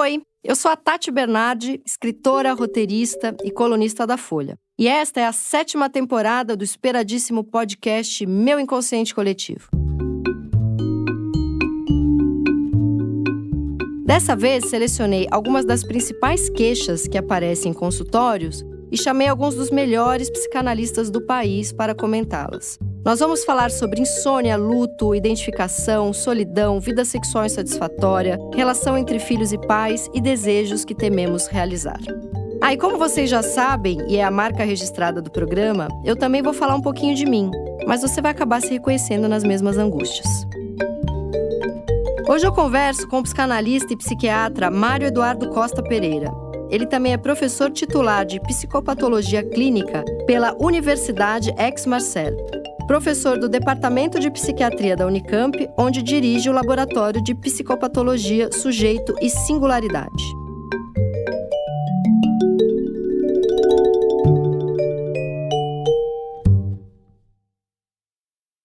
Oi, eu sou a Tati Bernardi, escritora, roteirista e colunista da Folha. E esta é a 7ª temporada do esperadíssimo podcast Meu Inconsciente Coletivo. Dessa vez, selecionei algumas das principais queixas que aparecem em consultórios e chamei alguns dos melhores psicanalistas do país para comentá-las. Nós vamos falar sobre insônia, luto, identificação, solidão, vida sexual insatisfatória, relação entre filhos e pais e desejos que tememos realizar. E como vocês já sabem, e é a marca registrada do programa, eu também vou falar um pouquinho de mim, mas você vai acabar se reconhecendo nas mesmas angústias. Hoje eu converso com o psicanalista e psiquiatra Mário Eduardo Costa Pereira. Ele também é professor titular de psicopatologia clínica pela Universidade Aix-Marseille. Professor do Departamento de Psiquiatria da Unicamp, onde dirige o Laboratório de Psicopatologia, Sujeito e Singularidade.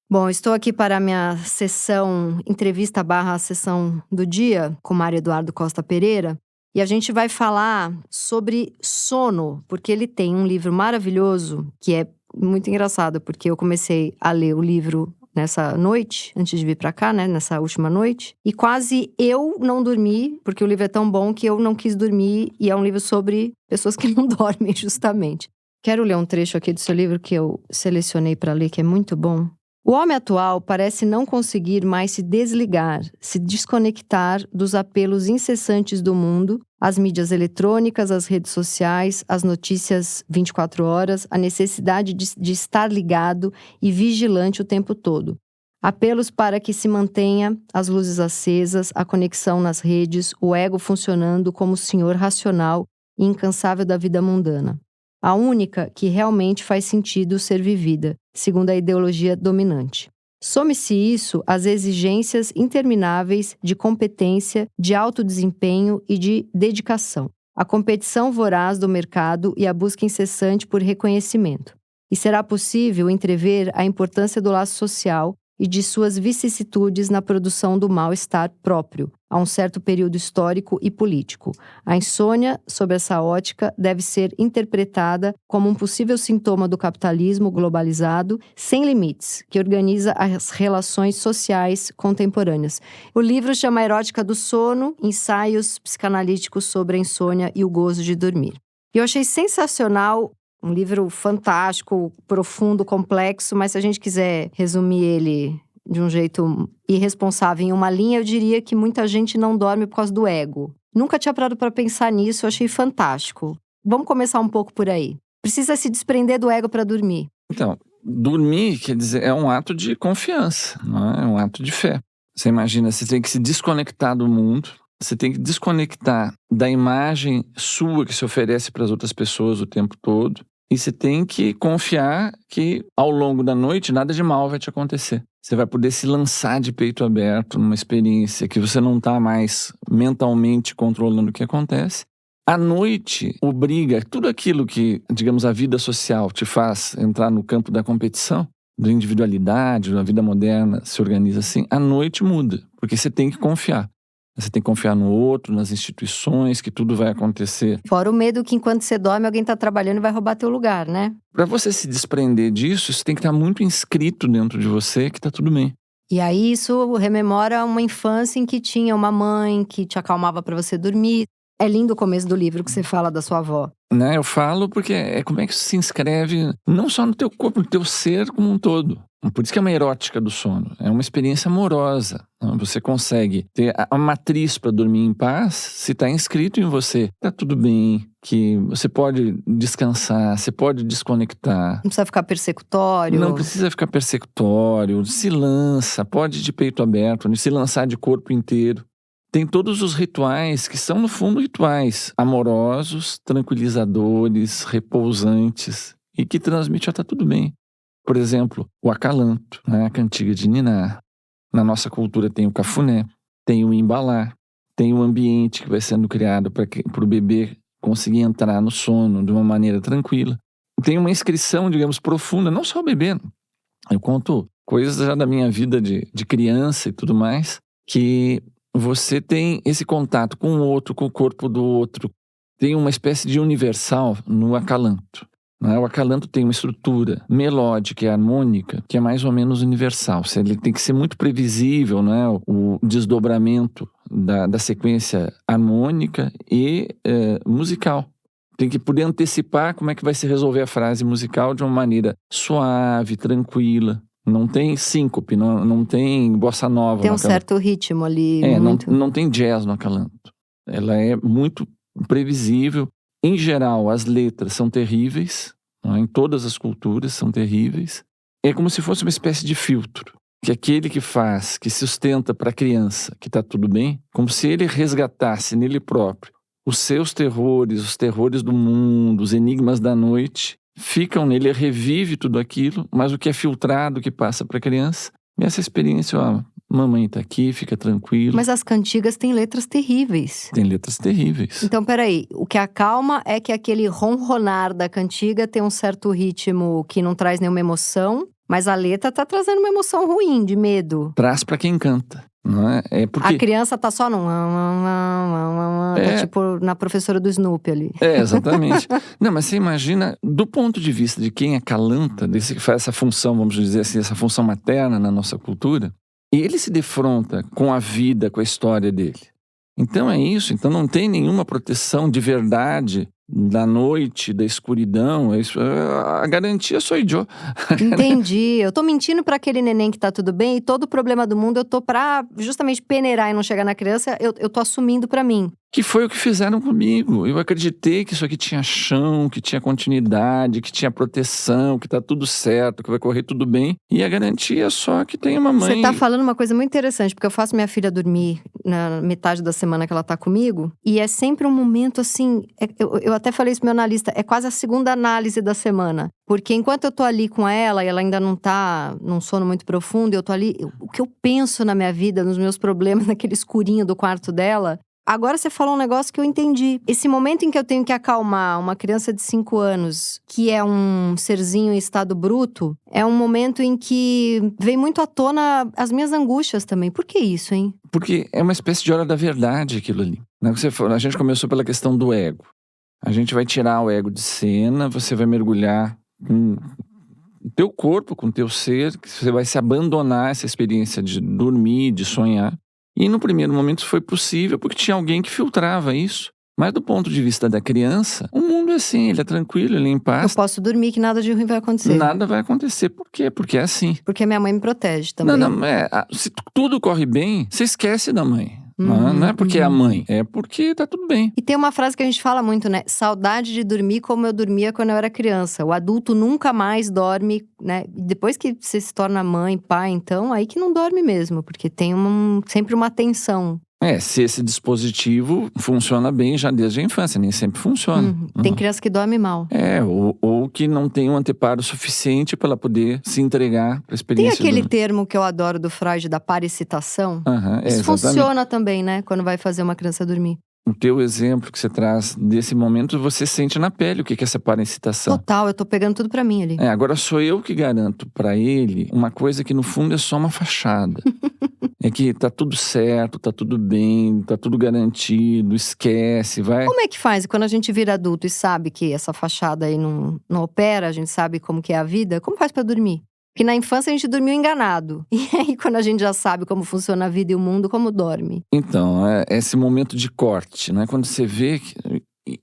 Bom, estou aqui para a minha sessão, entrevista/sessão do dia com Mário Eduardo Costa Pereira. E a gente vai falar sobre sono, porque ele tem um livro maravilhoso que é muito engraçado, porque eu comecei a ler o livro nessa noite, antes de vir pra cá, né, nessa última noite. E quase eu não dormi, porque o livro é tão bom que eu não quis dormir. E é um livro sobre pessoas que não dormem, justamente. Quero ler um trecho aqui do seu livro que eu selecionei para ler, que é muito bom. O homem atual parece não conseguir mais se desligar, se desconectar dos apelos incessantes do mundo, as mídias eletrônicas, as redes sociais, as notícias 24 horas, a necessidade de estar ligado e vigilante o tempo todo. Apelos para que se mantenha as luzes acesas, a conexão nas redes, o ego funcionando como senhor racional e incansável da vida mundana. A única que realmente faz sentido ser vivida, segundo a ideologia dominante. Some-se isso às exigências intermináveis de competência, de alto desempenho e de dedicação, a competição voraz do mercado e a busca incessante por reconhecimento. E será possível entrever a importância do laço social e de suas vicissitudes na produção do mal-estar próprio, a um certo período histórico e político. A insônia, sob essa ótica, deve ser interpretada como um possível sintoma do capitalismo globalizado, sem limites, que organiza as relações sociais contemporâneas. O livro chama Erótica do Sono, ensaios psicanalíticos sobre a insônia e o gozo de dormir. E eu achei sensacional. Um livro fantástico, profundo, complexo, mas se a gente quiser resumir ele de um jeito irresponsável em uma linha, eu diria que muita gente não dorme por causa do ego. Nunca tinha parado para pensar nisso, eu achei fantástico. Vamos começar um pouco por aí. Precisa se desprender do ego para dormir. Então, dormir, quer dizer, é um ato de confiança, não é? É um ato de fé. Você imagina, você tem que se desconectar do mundo, você tem que desconectar da imagem sua que se oferece para as outras pessoas o tempo todo. E você tem que confiar que ao longo da noite nada de mal vai te acontecer. Você vai poder se lançar de peito aberto numa experiência que você não está mais mentalmente controlando o que acontece. A noite obriga tudo aquilo que, digamos, a vida social te faz entrar no campo da competição, da individualidade, da vida moderna se organiza assim. A noite muda, porque você tem que confiar. Você tem que confiar no outro, nas instituições, que tudo vai acontecer. Fora o medo que enquanto você dorme, alguém está trabalhando e vai roubar teu lugar, né? Para você se desprender disso, isso tem que estar muito inscrito dentro de você que está tudo bem. E aí isso rememora uma infância em que tinha uma mãe que te acalmava para você dormir. É lindo o começo do livro que você fala da sua avó. Eu falo porque é como é que isso se inscreve não só no teu corpo, no teu ser como um todo. Por isso que é uma erótica do sono. É uma experiência amorosa. Você consegue ter a matriz para dormir em paz se está inscrito em você. Está tudo bem, que você pode descansar, você pode desconectar. Não precisa ficar persecutório. Não precisa ficar persecutório. Se lança, pode ir de peito aberto, se lançar de corpo inteiro. Tem todos os rituais que são, no fundo, rituais amorosos, tranquilizadores, repousantes e que transmitem, está tudo bem. Por exemplo, o acalanto, a cantiga de ninar. Na nossa cultura tem o cafuné, tem o embalar, tem o ambiente que vai sendo criado para o bebê conseguir entrar no sono de uma maneira tranquila. Tem uma inscrição, digamos, profunda, não só o bebê. Eu conto coisas já da minha vida de criança e tudo mais, que você tem esse contato com o outro, com o corpo do outro. Tem uma espécie de universal no acalanto. Né? O acalanto tem uma estrutura melódica e harmônica que é mais ou menos universal. Ele tem que ser muito previsível, né? O desdobramento da sequência harmônica e musical. Tem que poder antecipar como é que vai se resolver a frase musical de uma maneira suave, tranquila. Não tem síncope, não tem bossa nova. Tem um certo ritmo ali. Não tem jazz no acalanto. Ela é muito previsível. Em geral, as letras são terríveis, né? Em todas as culturas são terríveis. É como se fosse uma espécie de filtro. Que aquele que sustenta para a criança que está tudo bem, como se ele resgatasse nele próprio os seus terrores, os terrores do mundo, os enigmas da noite, ficam nele, ele revive tudo aquilo, mas o que é filtrado, que passa para a criança, e essa experiência, mamãe está aqui, fica tranquilo. Mas as cantigas têm letras terríveis. Tem letras terríveis. Então, peraí, o que acalma é que aquele ronronar da cantiga tem um certo ritmo que não traz nenhuma emoção, mas a letra tá trazendo uma emoção ruim, de medo. Traz para quem canta. Não é? Porque a criança tá só num… Tá tipo na professora do Snoopy ali. Exatamente. Não, mas você imagina, do ponto de vista de quem acalanta, desse que faz essa função, vamos dizer assim, essa função materna na nossa cultura, e ele se defronta com a vida, com a história dele. Então é isso, então não tem nenhuma proteção de verdade da noite, da escuridão. A garantia sou eu. Entendi. Eu tô mentindo pra aquele neném que tá tudo bem, e todo o problema do mundo eu tô pra justamente peneirar e não chegar na criança, eu tô assumindo pra mim. Que foi o que fizeram comigo. Eu acreditei que isso aqui tinha chão, que tinha continuidade, que tinha proteção, que tá tudo certo, que vai correr tudo bem. E a garantia é só que tem uma mãe… Você tá falando uma coisa muito interessante, porque eu faço minha filha dormir na metade da semana que ela tá comigo, e é sempre um momento assim… Eu até falei isso pro meu analista, é quase a segunda análise da semana. Porque enquanto eu tô ali com ela, e ela ainda não tá num sono muito profundo, e eu tô ali… O que eu penso na minha vida, nos meus problemas, naquele escurinho do quarto dela… Agora você falou um negócio que eu entendi. Esse momento em que eu tenho que acalmar uma criança de 5 anos, que é um serzinho em estado bruto, é um momento em que vem muito à tona as minhas angústias também. Por que isso, hein? Porque é uma espécie de hora da verdade aquilo ali. A gente começou pela questão do ego. A gente vai tirar o ego de cena, você vai mergulhar com o teu corpo, com o teu ser, que você vai se abandonar essa experiência de dormir, de sonhar. E no primeiro momento isso foi possível porque tinha alguém que filtrava isso. Mas do ponto de vista da criança, o mundo é assim, ele é tranquilo, ele é em paz. Eu posso dormir que nada de ruim vai acontecer. Nada vai acontecer. Por quê? Porque é assim. Porque minha mãe me protege também. Se tudo corre bem, você esquece da mãe. Não é porque é a mãe, é porque tá tudo bem. E tem uma frase que a gente fala muito, né? Saudade de dormir como eu dormia quando eu era criança. O adulto nunca mais dorme, né? Depois que você se torna mãe, pai, então, aí que não dorme mesmo. Porque tem sempre uma tensão. Se esse dispositivo funciona bem já desde a infância, nem sempre funciona. Tem criança que dorme mal. Ou que não tem um anteparo suficiente para ela poder se entregar para a experiência. Tem aquele termo que eu adoro do Freud, da parexcitação. Isso exatamente. funciona também, né? Quando vai fazer uma criança dormir. O teu exemplo que você traz desse momento, você sente na pele o que é essa parexcitação. Total, eu tô pegando tudo pra mim ali. Agora sou eu que garanto pra ele uma coisa que no fundo é só uma fachada. É que tá tudo certo, tá tudo bem, tá tudo garantido, esquece, vai… Como é que faz? Quando a gente vira adulto e sabe que essa fachada aí não opera, a gente sabe como que é a vida, como faz pra dormir? Porque na infância a gente dormiu enganado. E aí quando a gente já sabe como funciona a vida e o mundo, como dorme? Então, é esse momento de corte, né? Quando você vê…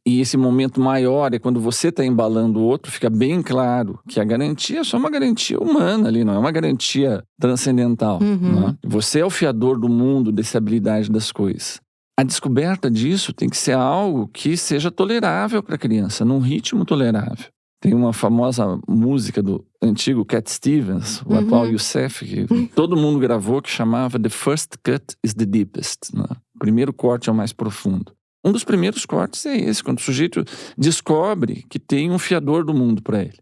E esse momento maior é quando você está embalando o outro, fica bem claro que a garantia é só uma garantia humana ali, não é uma garantia transcendental. Né? Você é o fiador do mundo, dessa habilidade das coisas. A descoberta disso tem que ser algo que seja tolerável para a criança, num ritmo tolerável. Tem uma famosa música do antigo Cat Stevens, o atual Youssef, que todo mundo gravou, que chamava The First Cut is the Deepest. Né? O primeiro corte é o mais profundo. Um dos primeiros cortes é esse, quando o sujeito descobre que tem um fiador do mundo para ele.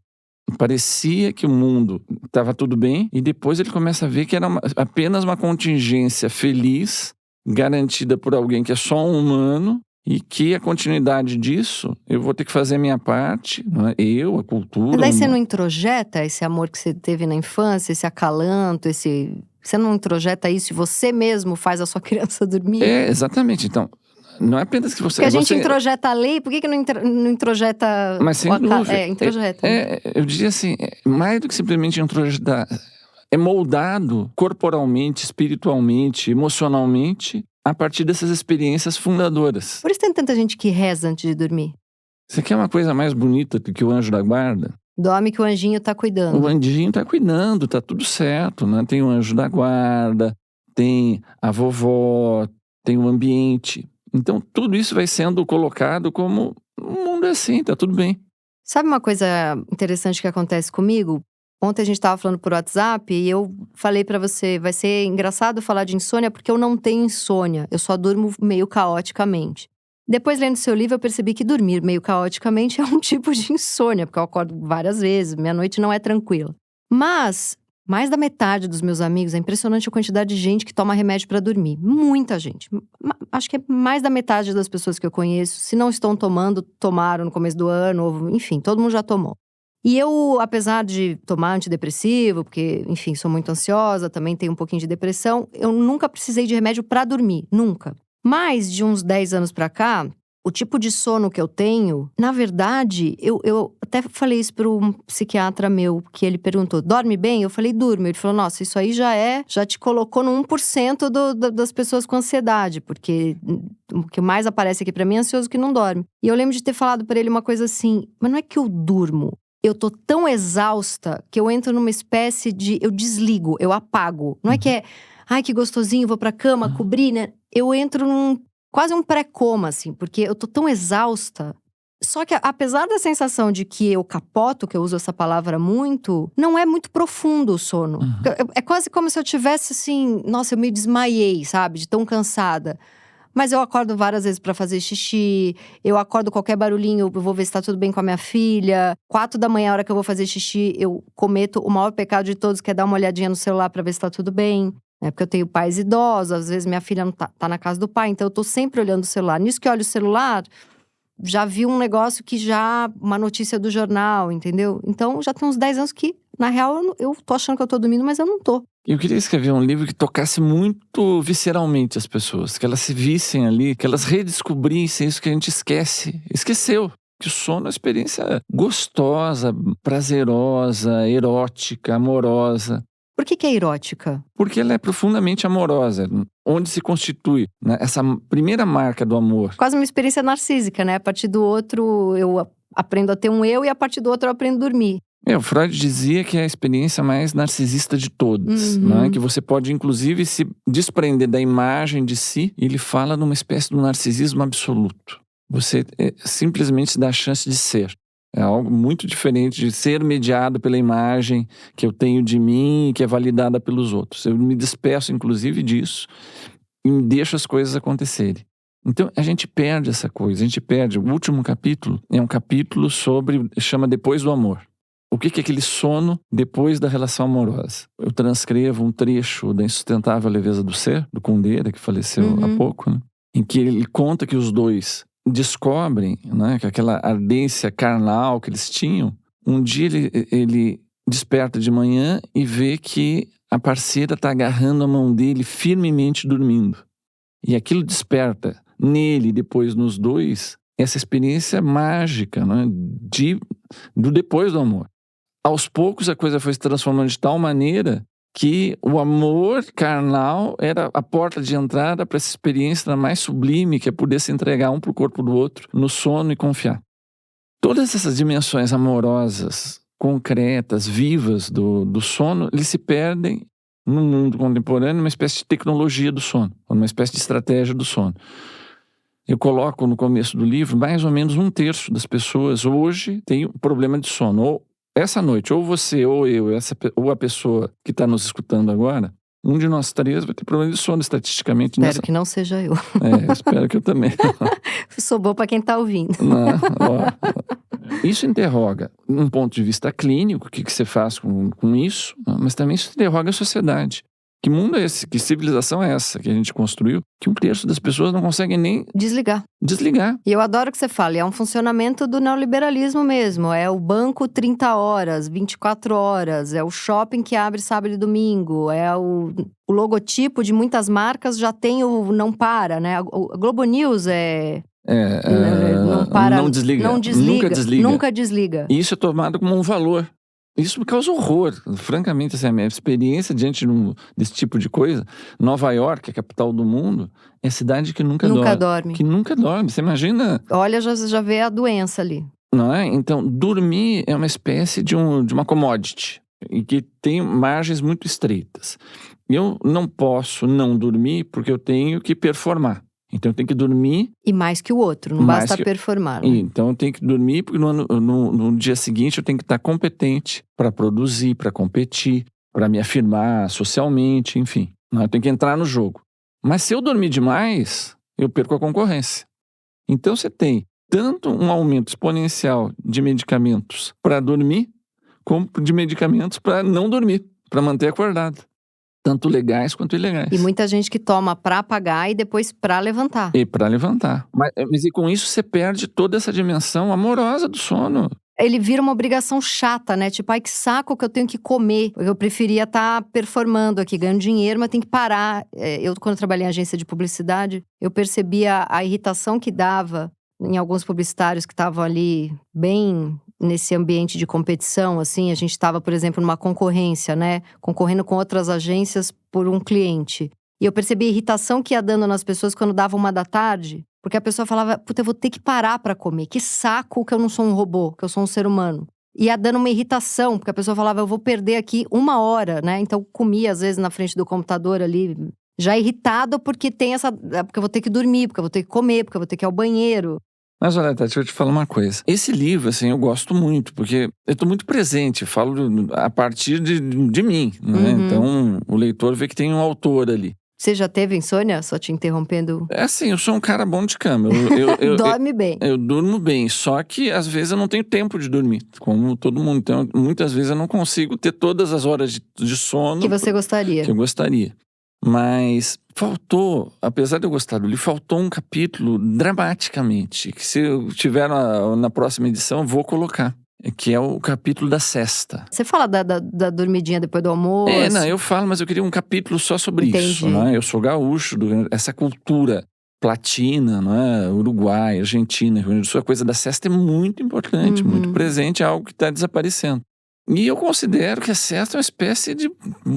Parecia que o mundo estava tudo bem e depois ele começa a ver que era apenas uma contingência feliz, garantida por alguém que é só um humano e que a continuidade disso, eu vou ter que fazer a minha parte, não é? A cultura… Mas daí você não introjeta esse amor que você teve na infância, esse acalanto, esse Você não introjeta isso e você mesmo faz a sua criança dormir? Exatamente. Então, não é apenas que você... Porque a gente introjeta a lei, por que não introjeta... Mas sem dúvida. Introjeta. Eu diria assim, mais do que simplesmente introjetar, é moldado corporalmente, espiritualmente, emocionalmente, a partir dessas experiências fundadoras. Por isso tem tanta gente que reza antes de dormir. Você quer uma coisa mais bonita do que o anjo da guarda? Dorme que o anjinho tá cuidando. O anjinho tá cuidando, tá tudo certo, né? Tem o anjo da guarda, tem a vovó, tem o ambiente. Então, tudo isso vai sendo colocado como o mundo é assim, tá tudo bem. Sabe uma coisa interessante que acontece comigo? Ontem a gente tava falando por WhatsApp e eu falei pra você, vai ser engraçado falar de insônia porque eu não tenho insônia, eu só durmo meio caoticamente. Depois, lendo seu livro, eu percebi que dormir meio caoticamente é um tipo de insônia, porque eu acordo várias vezes, minha noite não é tranquila. Mas, mais da metade dos meus amigos, é impressionante a quantidade de gente que toma remédio pra dormir. Muita gente. Acho que é mais da metade das pessoas que eu conheço. Se não estão tomando, tomaram no começo do ano, ou, enfim, todo mundo já tomou. E eu, apesar de tomar antidepressivo, porque, enfim, sou muito ansiosa, também tenho um pouquinho de depressão, eu nunca precisei de remédio pra dormir, nunca. Mas, de uns 10 anos pra cá, o tipo de sono que eu tenho, na verdade, eu até falei isso para um psiquiatra meu, que ele perguntou, dorme bem? Eu falei, durmo. Ele falou, nossa, isso aí já te colocou no 1% das pessoas com ansiedade, porque o que mais aparece aqui pra mim é ansioso que não dorme. E eu lembro de ter falado pra ele uma coisa assim, mas não é que eu durmo. Eu tô tão exausta que eu entro numa espécie de… eu desligo, eu apago. Não é que é… ai, que gostosinho, vou pra cama, cobrir, né? Eu entro num… quase um pré-coma, assim, porque eu tô tão exausta. Só que apesar da sensação de que eu capoto, que eu uso essa palavra muito, não é muito profundo o sono. É quase como se eu tivesse assim… nossa, eu me desmaiei, sabe? De tão cansada. Mas eu acordo várias vezes pra fazer xixi, eu acordo qualquer barulhinho, eu vou ver se tá tudo bem com a minha filha. 4 da manhã, a hora que eu vou fazer xixi, eu cometo o maior pecado de todos, que é dar uma olhadinha no celular pra ver se tá tudo bem. Porque eu tenho pais idosos, às vezes minha filha não tá na casa do pai, então eu tô sempre olhando o celular. Nisso que eu olho o celular, já vi um negócio que uma notícia do jornal, entendeu? Então já tem uns 10 anos que, na real, eu tô achando que eu tô dormindo, mas eu não tô. Eu queria escrever um livro que tocasse muito visceralmente as pessoas, que elas se vissem ali, que elas redescobrissem isso que a gente esqueceu. Que o sono é uma experiência gostosa, prazerosa, erótica, amorosa. Por que é erótica? Porque ela é profundamente amorosa, onde se constitui, né, essa primeira marca do amor. Quase uma experiência narcísica, né? A partir do outro eu aprendo a ter um eu e a partir do outro eu aprendo a dormir. O Freud dizia que é a experiência mais narcisista de todas, né? Que você pode inclusive se desprender da imagem de si, e ele fala numa espécie de um narcisismo absoluto. Você simplesmente se dá a chance de ser. É algo muito diferente de ser mediado pela imagem que eu tenho de mim e que é validada pelos outros. Eu me despeço inclusive disso e deixo as coisas acontecerem. Então a gente perde essa coisa, a gente perde. O último capítulo é um capítulo chama Depois do Amor. O que é aquele sono depois da relação amorosa? Eu transcrevo um trecho da Insustentável Leveza do Ser, do Kundera, que faleceu há pouco, né? Em que ele conta que os dois descobrem, né, que aquela ardência carnal que eles tinham, um dia ele desperta de manhã e vê que a parceira está agarrando a mão dele firmemente dormindo. E aquilo desperta nele, depois nos dois, essa experiência mágica, né, do depois do amor. Aos poucos a coisa foi se transformando de tal maneira que o amor carnal era a porta de entrada para essa experiência mais sublime, que é poder se entregar um para o corpo do outro no sono e confiar. Todas essas dimensões amorosas, concretas, vivas do sono, eles se perdem no mundo contemporâneo numa espécie de tecnologia do sono, numa espécie de estratégia do sono. Eu coloco no começo do livro, mais ou menos 1/3 das pessoas hoje tem um problema de sono. Ou essa noite, ou você, ou eu, ou a pessoa que está nos escutando agora, um de nós 3 vai ter problema de sono estatisticamente. Espero que não seja eu. Espero que eu também. Sou boa para quem está ouvindo. Isso interroga, um ponto de vista clínico, o que você faz com isso, mas também isso interroga a sociedade. Que mundo é esse? Que civilização é essa que a gente construiu? Que 1/3 das pessoas não conseguem nem Desligar. desligar. E eu adoro que você fale, é um funcionamento do neoliberalismo mesmo. É o banco 30 horas, 24 horas. É o shopping que abre sábado e domingo. É o logotipo de muitas marcas já tem o não para, né? A Globo News não para, não desliga. não desliga. Nunca desliga. Nunca desliga. E isso é tomado como um valor. Isso me causa horror. Francamente, assim, a minha experiência diante desse tipo de coisa. Nova York, a capital do mundo, é a cidade que nunca dorme. Que nunca dorme. Você imagina? Olha, já vê a doença ali. Não é? Então, dormir é uma espécie de uma commodity. E que tem margens muito estreitas. Eu não posso não dormir porque eu tenho que performar. Então eu tenho que dormir. E mais que o outro, não basta performar. Né? Então eu tenho que dormir porque no dia seguinte eu tenho que estar competente para produzir, para competir, para me afirmar socialmente, enfim. Eu tenho que entrar no jogo. Mas se eu dormir demais, eu perco a concorrência. Então você tem tanto um aumento exponencial de medicamentos para dormir, como de medicamentos para não dormir, para manter acordado. Tanto legais quanto ilegais. E muita gente que toma pra apagar e depois pra levantar. E pra levantar. Mas e com isso você perde toda essa dimensão amorosa do sono. Ele vira uma obrigação chata, né? Tipo, ai que saco que eu tenho que comer. Eu preferia estar performando aqui, ganhando dinheiro, mas tem que parar. Eu, quando trabalhei em agência de publicidade, eu percebia a irritação que dava em alguns publicitários que estavam ali bem nesse ambiente de competição, assim. A gente estava, por exemplo, numa concorrência, né? Concorrendo com outras agências por um cliente. E eu percebi a irritação que ia dando nas pessoas quando dava 1h da tarde. Porque a pessoa falava, puta, eu vou ter que parar pra comer. Que saco que eu não sou um robô, que eu sou um ser humano. E ia dando uma irritação, porque a pessoa falava, eu vou perder aqui 1 hora, né? Então comia, às vezes, na frente do computador ali, já irritado porque tem porque eu vou ter que dormir, porque eu vou ter que comer, porque eu vou ter que ir ao banheiro. Mas olha, Tati, deixa eu te falar uma coisa. Esse livro, assim, eu gosto muito, porque eu tô muito presente, falo a partir de mim, né? Então, o leitor vê que tem um autor ali. Você já teve insônia? Só te interrompendo. É assim, eu sou um cara bom de cama. Dorme bem. Eu durmo bem, só que às vezes eu não tenho tempo de dormir, como todo mundo. Então, muitas vezes eu não consigo ter todas as horas de sono. Que você gostaria. Que eu gostaria. Mas faltou, apesar de eu gostar do livro, faltou um capítulo dramaticamente, que se eu tiver na próxima edição, eu vou colocar. Que é o capítulo da sesta. Você fala da dormidinha depois do almoço? Não, eu falo, mas eu queria um capítulo só sobre isso. Né? Eu sou gaúcho, essa cultura platina, né? Uruguai, Argentina, Rio Grande do Sul, a coisa da sesta é muito importante, muito presente, é algo que está desaparecendo. E eu considero que a sesta é uma espécie de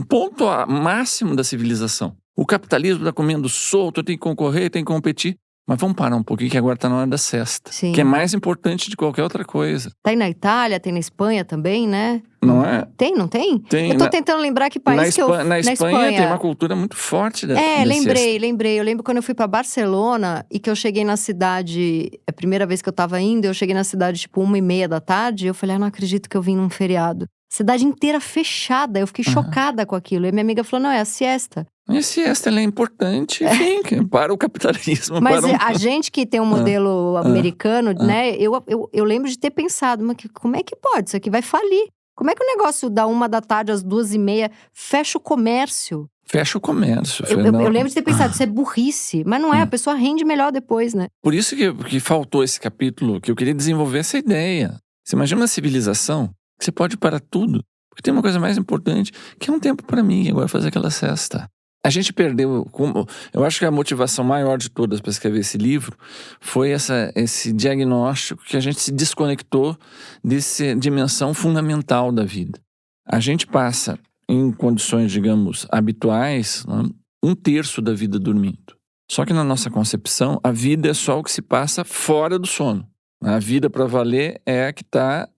ponto máximo da civilização. O capitalismo está comendo solto, tem que concorrer, tem que competir. Mas vamos parar um pouquinho que agora está na hora da sesta. Sim. Que é mais importante de qualquer outra coisa. Tem na Itália, tem na Espanha também, né? Não é? Tem, não tem? Tem. Eu tô tentando lembrar que país Na Espanha tem uma cultura muito forte da lembrei. Eu lembro quando eu fui pra Barcelona e que eu cheguei na cidade… A primeira vez que eu tava indo, eu cheguei na cidade tipo 1h30 da tarde. Eu falei, não acredito que eu vim num feriado. Cidade inteira fechada, eu fiquei chocada com aquilo. E minha amiga falou, não, é a siesta. A siesta, ela é importante, enfim, para o capitalismo. Mas a gente que tem um modelo americano, né? Eu lembro de ter pensado, mas como é que pode? Isso aqui vai falir. Como é que o negócio da 1h da tarde às 2h30 fecha o comércio? Fecha o comércio. Eu lembro de ter pensado, isso é burrice. Mas não é, a pessoa rende melhor depois, né? Por isso que faltou esse capítulo, que eu queria desenvolver essa ideia. Você imagina uma civilização que você pode parar tudo. Porque tem uma coisa mais importante, que é um tempo para mim, agora fazer aquela siesta. A gente perdeu, eu acho que a motivação maior de todas para escrever esse livro foi esse diagnóstico que a gente se desconectou dessa dimensão fundamental da vida. A gente passa, em condições, digamos, habituais, né, 1/3 da vida dormindo. Só que na nossa concepção, a vida é só o que se passa fora do sono. A vida para valer é a que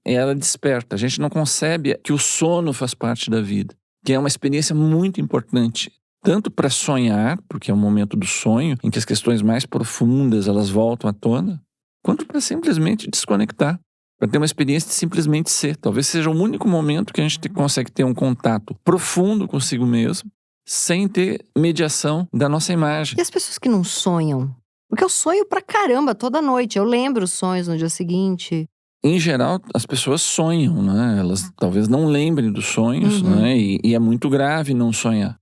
ela desperta. A gente não concebe que o sono faz parte da vida, que é uma experiência muito importante. Tanto para sonhar, porque é o momento do sonho, em que as questões mais profundas elas voltam à tona, quanto para simplesmente desconectar, para ter uma experiência de simplesmente ser. Talvez seja o único momento que a gente consegue ter um contato profundo consigo mesmo, sem ter mediação da nossa imagem. E as pessoas que não sonham? Porque eu sonho pra caramba toda noite, eu lembro os sonhos no dia seguinte. Em geral, as pessoas sonham, né? Elas talvez não lembrem dos sonhos, né? E é muito grave não sonhar.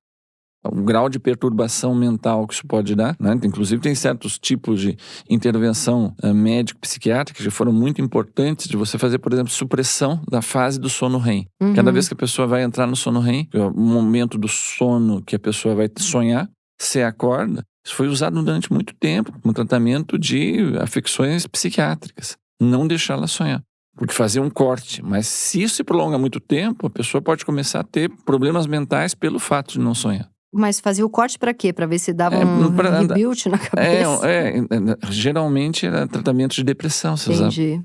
o grau de perturbação mental que isso pode dar, né? Inclusive tem certos tipos de intervenção médico-psiquiátrica que já foram muito importantes de você fazer, por exemplo, supressão da fase do sono REM. Cada vez que a pessoa vai entrar no sono REM, que é o momento do sono que a pessoa vai sonhar, você acorda. Isso foi usado durante muito tempo no tratamento de afecções psiquiátricas. Não deixar ela sonhar. Porque fazia um corte. Mas se isso se prolonga muito tempo, a pessoa pode começar a ter problemas mentais pelo fato de não sonhar. Mas fazia o corte pra quê? Pra ver se dava um rebuild na cabeça? Geralmente era tratamento de depressão. Entendi.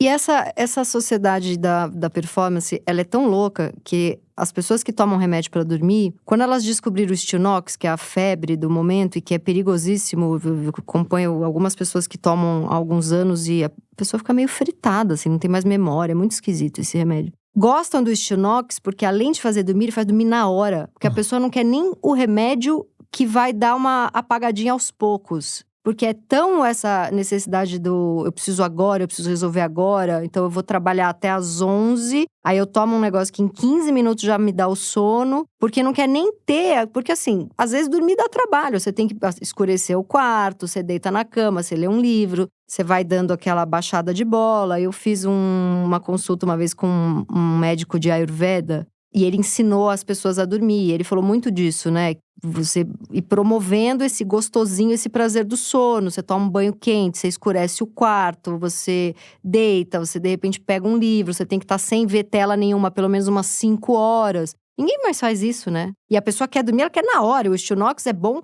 E essa sociedade da performance, ela é tão louca que as pessoas que tomam remédio para dormir, quando elas descobriram o Stilnox, que é a febre do momento e que é perigosíssimo, eu acompanho algumas pessoas que tomam há alguns anos e a pessoa fica meio fritada, assim, não tem mais memória, é muito esquisito esse remédio. Gostam do Stilnox porque além de fazer dormir, ele faz dormir na hora, porque a pessoa não quer nem o remédio que vai dar uma apagadinha aos poucos. Porque é tão essa necessidade eu preciso agora, eu preciso resolver agora, então eu vou trabalhar até às 11, aí eu tomo um negócio que em 15 minutos já me dá o sono, porque não quer nem ter, porque assim, às vezes dormir dá trabalho, você tem que escurecer o quarto, você deita na cama, você lê um livro, você vai dando aquela baixada de bola. Eu fiz uma consulta uma vez com um médico de Ayurveda, e ele ensinou as pessoas a dormir. Ele falou muito disso, né? Você ir promovendo esse gostosinho, esse prazer do sono. Você toma um banho quente, você escurece o quarto, você deita, você de repente pega um livro. Você tem que estar sem ver tela nenhuma, pelo menos umas 5 horas. Ninguém mais faz isso, né? E a pessoa quer dormir, ela quer na hora. O Stilnox é bom.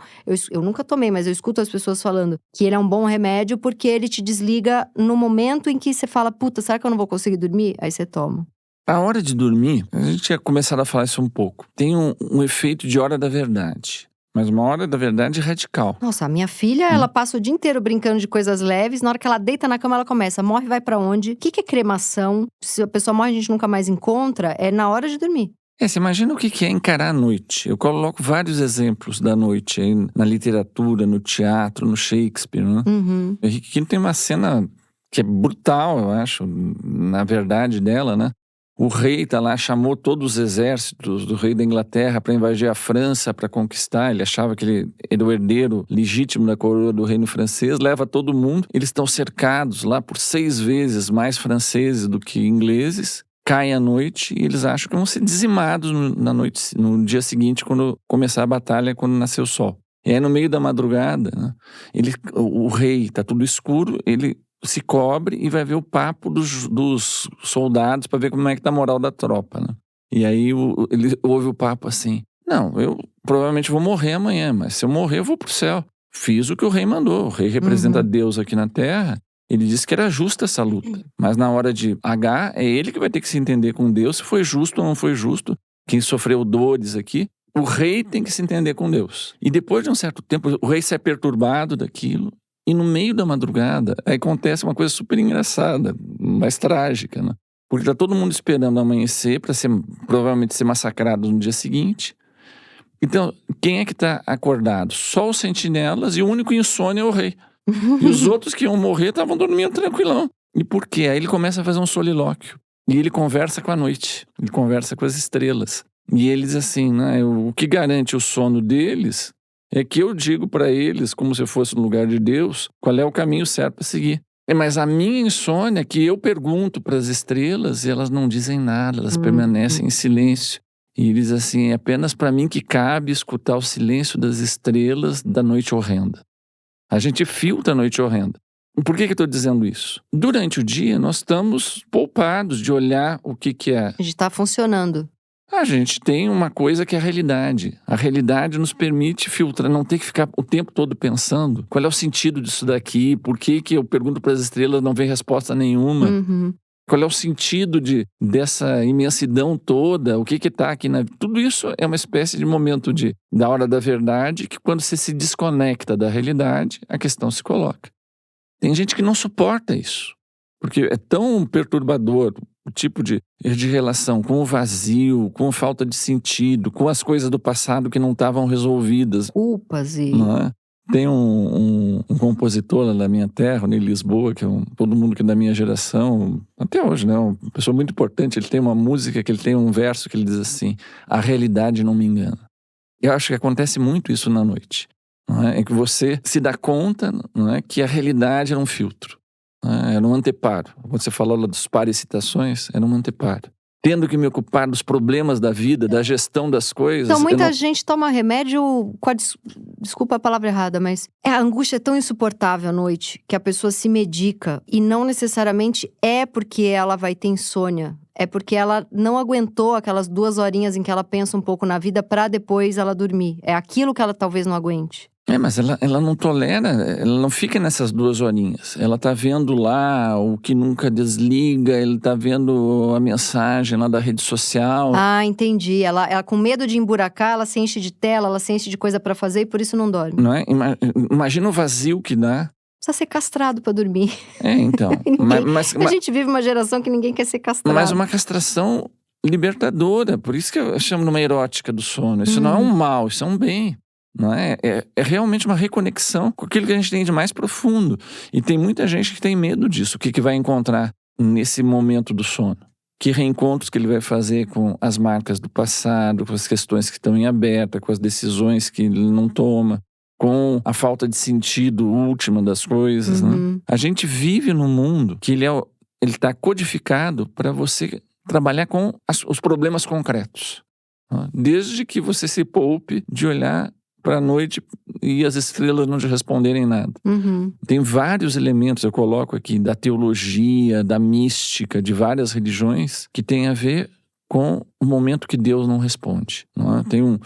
Eu nunca tomei, mas eu escuto as pessoas falando que ele é um bom remédio porque ele te desliga no momento em que você fala, puta, será que eu não vou conseguir dormir? Aí você toma. A hora de dormir, a gente tinha começado a falar isso um pouco. Tem um efeito de hora da verdade. Mas uma hora da verdade radical. Nossa, a minha filha, ela passa o dia inteiro brincando de coisas leves. Na hora que ela deita na cama, ela começa. Morre, vai pra onde? O que é cremação? Se a pessoa morre, a gente nunca mais encontra. É na hora de dormir. Você imagina o que é encarar a noite. Eu coloco vários exemplos da noite aí, na literatura, no teatro, no Shakespeare, né? Uhum. O Henrique Quinto tem uma cena que é brutal, eu acho, na verdade dela, né? O rei tá lá, chamou todos os exércitos do rei da Inglaterra para invadir a França, para conquistar. Ele achava que ele era o herdeiro legítimo da coroa do reino francês. Leva todo mundo. Eles estão cercados lá por 6 vezes mais franceses do que ingleses. Cai a noite e eles acham que vão ser dizimados no dia seguinte, quando começar a batalha, quando nascer o sol. E aí, no meio da madrugada, né, o rei, tá tudo escuro, ele se cobre e vai ver o papo dos soldados para ver como é que tá a moral da tropa, né? E aí ele ouve o papo assim: não, eu provavelmente vou morrer amanhã, mas se eu morrer eu vou pro céu. Fiz o que o rei mandou. O rei representa Deus aqui na terra. Ele disse que era justa essa luta, mas na hora de H, é ele que vai ter que se entender com Deus se foi justo ou não foi justo. Quem sofreu dores aqui, o rei tem que se entender com Deus. E depois de um certo tempo, o rei sai perturbado daquilo. E no meio da madrugada, aí acontece uma coisa super engraçada, mais trágica, né? Porque tá todo mundo esperando amanhecer para provavelmente ser massacrado no dia seguinte. Então, quem é que tá acordado? Só os sentinelas, e o único insônia é o rei. E os outros que iam morrer estavam dormindo tranquilão. E por quê? Aí ele começa a fazer um solilóquio. E ele conversa com a noite, ele conversa com as estrelas. E ele diz assim, né? O que garante o sono deles é que eu digo para eles, como se eu fosse no lugar de Deus, qual é o caminho certo para seguir. Mas a minha insônia é que eu pergunto para as estrelas e elas não dizem nada, elas permanecem em silêncio. E ele diz assim, é apenas para mim que cabe escutar o silêncio das estrelas da noite horrenda. A gente filtra a noite horrenda. Por que eu estou dizendo isso? Durante o dia, nós estamos poupados de olhar o que é. A gente está funcionando. A gente tem uma coisa que é a realidade. A realidade nos permite filtrar, não ter que ficar o tempo todo pensando qual é o sentido disso daqui, por que eu pergunto para as estrelas não vem resposta nenhuma. Qual é o sentido dessa imensidão toda, o que está aqui na... Tudo isso é uma espécie de momento da hora da verdade, que quando você se desconecta da realidade, a questão se coloca. Tem gente que não suporta isso, porque é tão perturbador o tipo de relação com o vazio, com a falta de sentido, com as coisas do passado que não estavam resolvidas. Culpas e... Não é? Tem um compositor lá da minha terra, em Lisboa, que é todo mundo que é da minha geração, até hoje, né? Uma pessoa muito importante. Ele tem uma música que ele tem um verso que ele diz assim: a realidade não me engana. Eu acho que acontece muito isso na noite. Não é? É que você se dá conta, não é, que a realidade era um filtro. Não é? Era um anteparo. Quando você falou lá dos pares e citações, era um anteparo. Tendo que me ocupar dos problemas da vida, da gestão das coisas. Então, muita gente toma remédio com desculpa a palavra errada, mas a angústia é tão insuportável à noite que a pessoa se medica. E não necessariamente é porque ela vai ter insônia. É porque ela não aguentou aquelas 2 horinhas em que ela pensa um pouco na vida pra depois ela dormir. É aquilo que ela talvez não aguente. Mas ela não tolera, ela não fica nessas 2 horinhas. Ela tá vendo lá o que nunca desliga, ele tá vendo a mensagem lá da rede social. Ah, entendi. Ela com medo de emburacar, ela se enche de tela, ela se enche de coisa pra fazer e por isso não dorme. Não é? Imagina o vazio que dá. Precisa ser castrado pra dormir. Então. A gente vive uma geração que ninguém quer ser castrado. Mas uma castração libertadora. Por isso que eu chamo numa erótica do sono. Isso não é um mal, isso é um bem. Não é? É realmente uma reconexão com aquilo que a gente tem de mais profundo. E tem muita gente que tem medo disso. O que vai encontrar nesse momento do sono? Que reencontros que ele vai fazer com as marcas do passado, com as questões que estão em aberto, com as decisões que ele não toma, com a falta de sentido última das coisas. Né? A gente vive num mundo que ele está codificado para você trabalhar com os problemas concretos. Né? Desde que você se poupe de olhar para a noite e as estrelas não te responderem nada. Tem vários elementos, eu coloco aqui, da teologia, da mística, de várias religiões, que tem a ver com o momento que Deus não responde. Não é? Tem um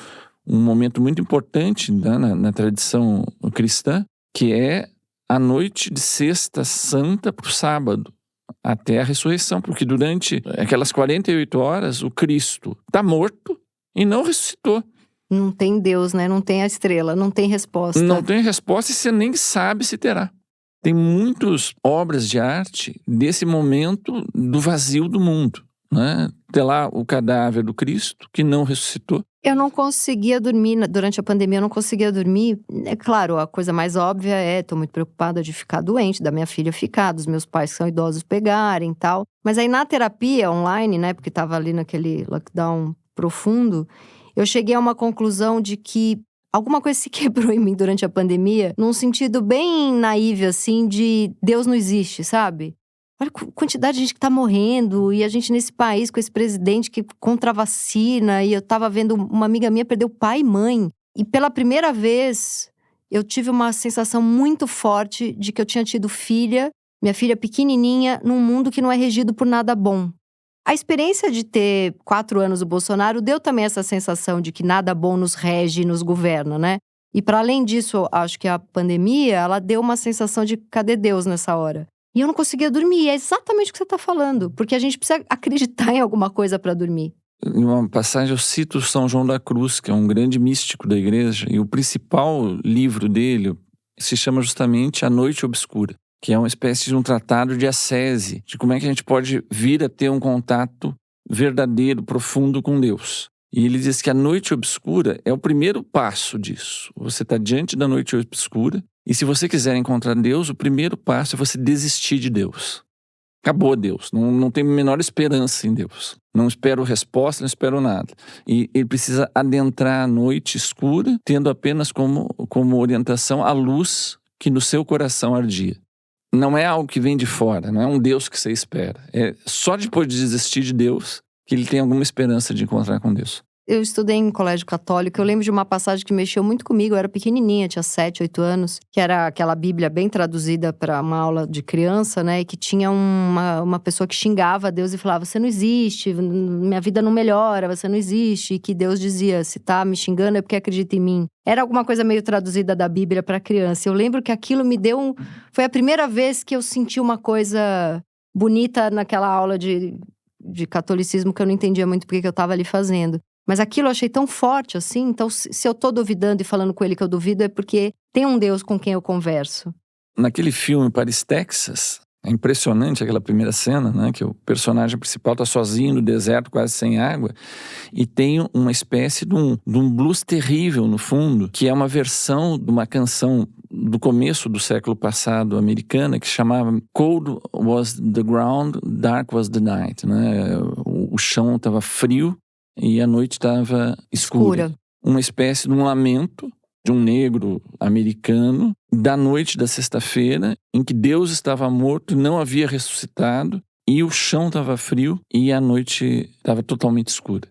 momento muito importante, né, na tradição cristã, que é a noite de sexta santa para o sábado, até a ressurreição, porque durante aquelas 48 horas o Cristo está morto e não ressuscitou. Não tem Deus, né? Não tem a estrela, não tem resposta. Não tem resposta e você nem sabe se terá. Tem muitas obras de arte desse momento do vazio do mundo. Né? Tem lá o cadáver do Cristo, que não ressuscitou. Eu não conseguia dormir, durante a pandemia eu não conseguia dormir. É claro, a coisa mais óbvia tô muito preocupada de ficar doente, da minha filha ficar, dos meus pais que são idosos pegarem e tal. Mas aí na terapia online, né, porque tava ali naquele lockdown profundo, eu cheguei a uma conclusão de que alguma coisa se quebrou em mim durante a pandemia, num sentido bem naive, assim, de Deus não existe, sabe? Olha a quantidade de gente que tá morrendo, e a gente nesse país com esse presidente que contra a vacina, e eu tava vendo uma amiga minha perder o pai e mãe. E pela primeira vez, eu tive uma sensação muito forte de que eu tinha tido filha, minha filha pequenininha, num mundo que não é regido por nada bom. A experiência de ter 4 anos o Bolsonaro deu também essa sensação de que nada bom nos rege e nos governa, né? E para além disso, acho que a pandemia, ela deu uma sensação de cadê Deus nessa hora? E eu não conseguia dormir, é exatamente o que você está falando. Porque a gente precisa acreditar em alguma coisa para dormir. Em uma passagem eu cito São João da Cruz, que é um grande místico da igreja. E o principal livro dele se chama justamente A Noite Obscura, que é uma espécie de um tratado de ascese, de como é que a gente pode vir a ter um contato verdadeiro, profundo com Deus. E ele diz que a noite obscura é o primeiro passo disso. Você está diante da noite obscura, e se você quiser encontrar Deus, o primeiro passo é você desistir de Deus. Acabou Deus, não tem a menor esperança em Deus. Não espero resposta, não espero nada. E ele precisa adentrar a noite escura, tendo apenas como orientação a luz que no seu coração ardia. Não é algo que vem de fora, não é um Deus que você espera. É só depois de desistir de Deus que ele tem alguma esperança de encontrar com Deus. Eu estudei em colégio católico, eu lembro de uma passagem que mexeu muito comigo, eu era pequenininha, tinha 7, 8 anos, que era aquela Bíblia bem traduzida para uma aula de criança, né, e que tinha uma pessoa que xingava a Deus e falava, você não existe, minha vida não melhora, você não existe, e que Deus dizia, se tá me xingando é porque acredita em mim. Era alguma coisa meio traduzida da Bíblia para criança. Eu lembro que aquilo me deu foi a primeira vez que eu senti uma coisa bonita naquela aula de catolicismo que eu não entendia muito porque que eu estava ali fazendo. Mas aquilo eu achei tão forte assim, então se eu tô duvidando e falando com ele que eu duvido é porque tem um Deus com quem eu converso. Naquele filme Paris, Texas, é impressionante aquela primeira cena, né? Que o personagem principal tá sozinho no deserto, quase sem água, e tem uma espécie de um blues terrível no fundo, que é uma versão de uma canção do começo do século passado americana, que chamava Cold Was the Ground, Dark Was the Night, né? O chão estava frio e a noite estava escura. uma espécie de um lamento de um negro americano da noite da sexta-feira, em que Deus estava morto, não havia ressuscitado, e o chão estava frio e a noite estava totalmente escura.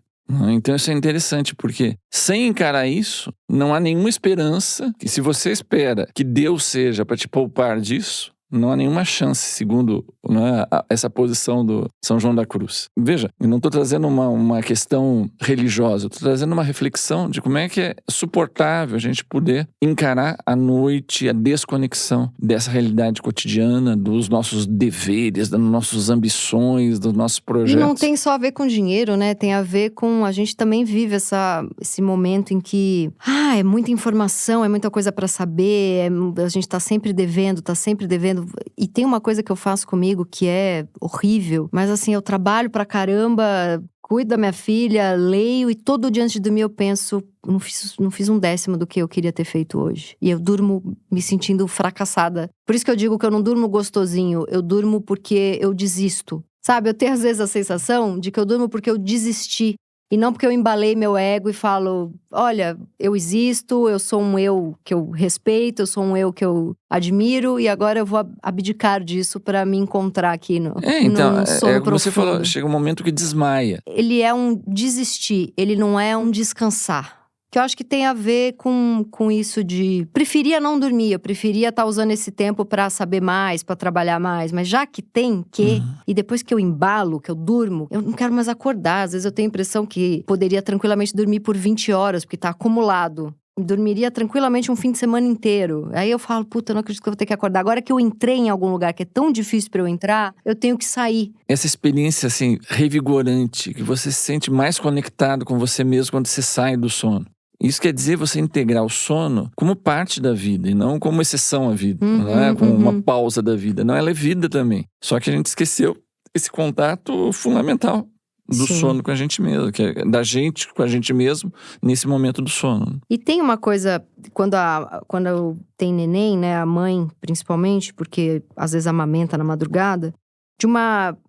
Então isso é interessante, porque sem encarar isso, não há nenhuma esperança que, se você espera que Deus seja para te poupar disso, não há nenhuma chance, segundo, né, essa posição do São João da Cruz. Veja, eu não estou trazendo uma questão religiosa, eu estou trazendo uma reflexão de como é que é suportável a gente poder encarar a noite, a desconexão dessa realidade cotidiana, dos nossos deveres, das nossas ambições, dos nossos projetos. E não tem só a ver com dinheiro, né? Tem a ver com… A gente também vive esse momento em que… é muita informação, é muita coisa para saber, a gente tá sempre devendo. E tem uma coisa que eu faço comigo que é horrível, mas assim, eu trabalho pra caramba, cuido da minha filha, leio, e todo dia antes de dormir eu penso, não fiz 1/10 do que eu queria ter feito hoje. E eu durmo me sentindo fracassada. Por isso que eu digo que eu não durmo gostosinho, eu durmo porque eu desisto. Sabe, eu tenho às vezes a sensação de que eu durmo porque eu desisti. E não porque eu embalei meu ego e falo, olha, eu existo, eu sou um eu que eu respeito, eu sou um eu que eu admiro, e agora eu vou abdicar disso pra me encontrar aqui no então, sono como você profundo. falou, chega um momento que desmaia. Ele é um desistir, ele não é um descansar. Que eu acho que tem a ver com isso de… Preferia não dormir, eu preferia estar usando esse tempo pra saber mais, pra trabalhar mais. Mas já que tem que… E depois que eu embalo, que eu durmo, eu não quero mais acordar. Às vezes eu tenho a impressão que poderia tranquilamente dormir por 20 horas, porque tá acumulado. Dormiria tranquilamente um fim de semana inteiro. Aí eu falo, puta, eu não acredito que eu vou ter que acordar. Agora que eu entrei em algum lugar que é tão difícil pra eu entrar, eu tenho que sair. Essa experiência, assim, revigorante, que você se sente mais conectado com você mesmo quando você sai do sono. Isso quer dizer você integrar o sono como parte da vida e não como exceção à vida, né? Como uma pausa da vida. Não, ela é vida também. Só que a gente esqueceu esse contato fundamental do Sim. sono com a gente mesmo, que é da gente com a gente mesmo nesse momento do sono. E tem uma coisa, quando eu tenho neném, né, a mãe principalmente, porque às vezes amamenta na madrugada,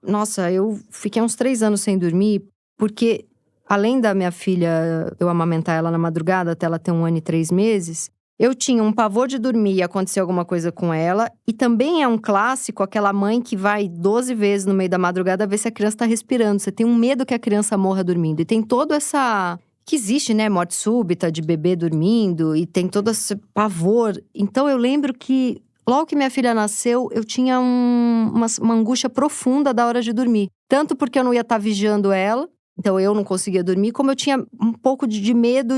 nossa, eu fiquei uns 3 anos sem dormir, porque além da minha filha, eu amamentar ela na madrugada até ela ter 1 ano e 3 meses, eu tinha um pavor de dormir e acontecer alguma coisa com ela. E também é um clássico aquela mãe que vai 12 vezes no meio da madrugada ver se a criança tá respirando. Você tem um medo que a criança morra dormindo. E tem todo essa… que existe, né? Morte súbita de bebê dormindo. E tem todo esse pavor. Então eu lembro que logo que minha filha nasceu, eu tinha uma angústia profunda da hora de dormir. Tanto porque eu não ia estar vigiando ela. Então eu não conseguia dormir, como eu tinha um pouco de medo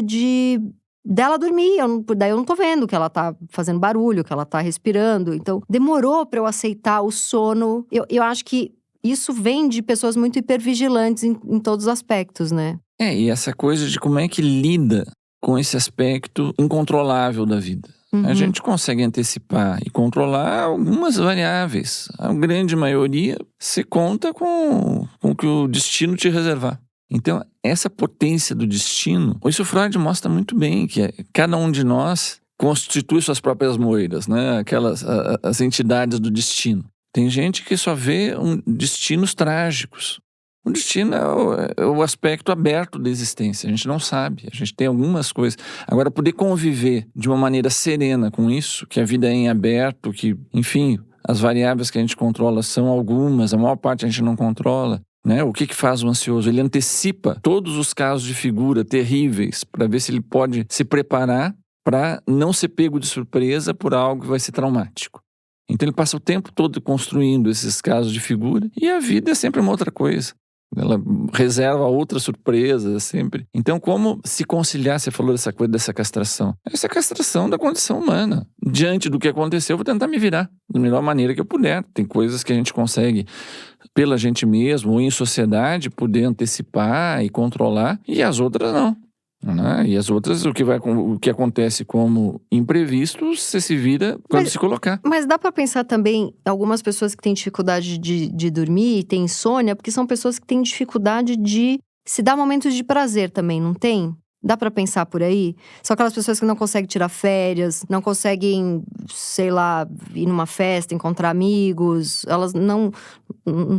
dela dormir. Daí eu não tô vendo que ela tá fazendo barulho, que ela tá respirando. Então demorou pra eu aceitar o sono. Eu acho que isso vem de pessoas muito hipervigilantes em todos os aspectos, né? E essa coisa de como é que lida com esse aspecto incontrolável da vida. A gente consegue antecipar e controlar algumas variáveis. A grande maioria se conta com o que o destino te reservar. Então, essa potência do destino, isso Freud mostra muito bem, que cada um de nós constitui suas próprias moiras, né? As entidades do destino. Tem gente que só vê destinos trágicos. O destino é o aspecto aberto da existência, a gente não sabe, a gente tem algumas coisas. Agora, poder conviver de uma maneira serena com isso, que a vida é em aberto, que, enfim, as variáveis que a gente controla são algumas, a maior parte a gente não controla. Né? O que faz o ansioso? Ele antecipa todos os casos de figura terríveis para ver se ele pode se preparar para não ser pego de surpresa por algo que vai ser traumático. Então ele passa o tempo todo construindo esses casos de figura e a vida é sempre uma outra coisa. Ela reserva outras surpresas sempre. Então, como se conciliar? Você falou dessa coisa, dessa castração. Essa é a castração da condição humana. Diante do que aconteceu, eu vou tentar me virar da melhor maneira que eu puder. Tem coisas que a gente consegue, pela gente mesmo ou em sociedade, poder antecipar e controlar, e as outras não. Né? E as outras, o que acontece como imprevisto, você se vira quando se colocar. Mas dá pra pensar também, algumas pessoas que têm dificuldade de dormir, têm insônia, porque são pessoas que têm dificuldade de se dar momentos de prazer também, não tem? Dá pra pensar por aí? São aquelas pessoas que não conseguem tirar férias, não conseguem, sei lá, ir numa festa, encontrar amigos, elas não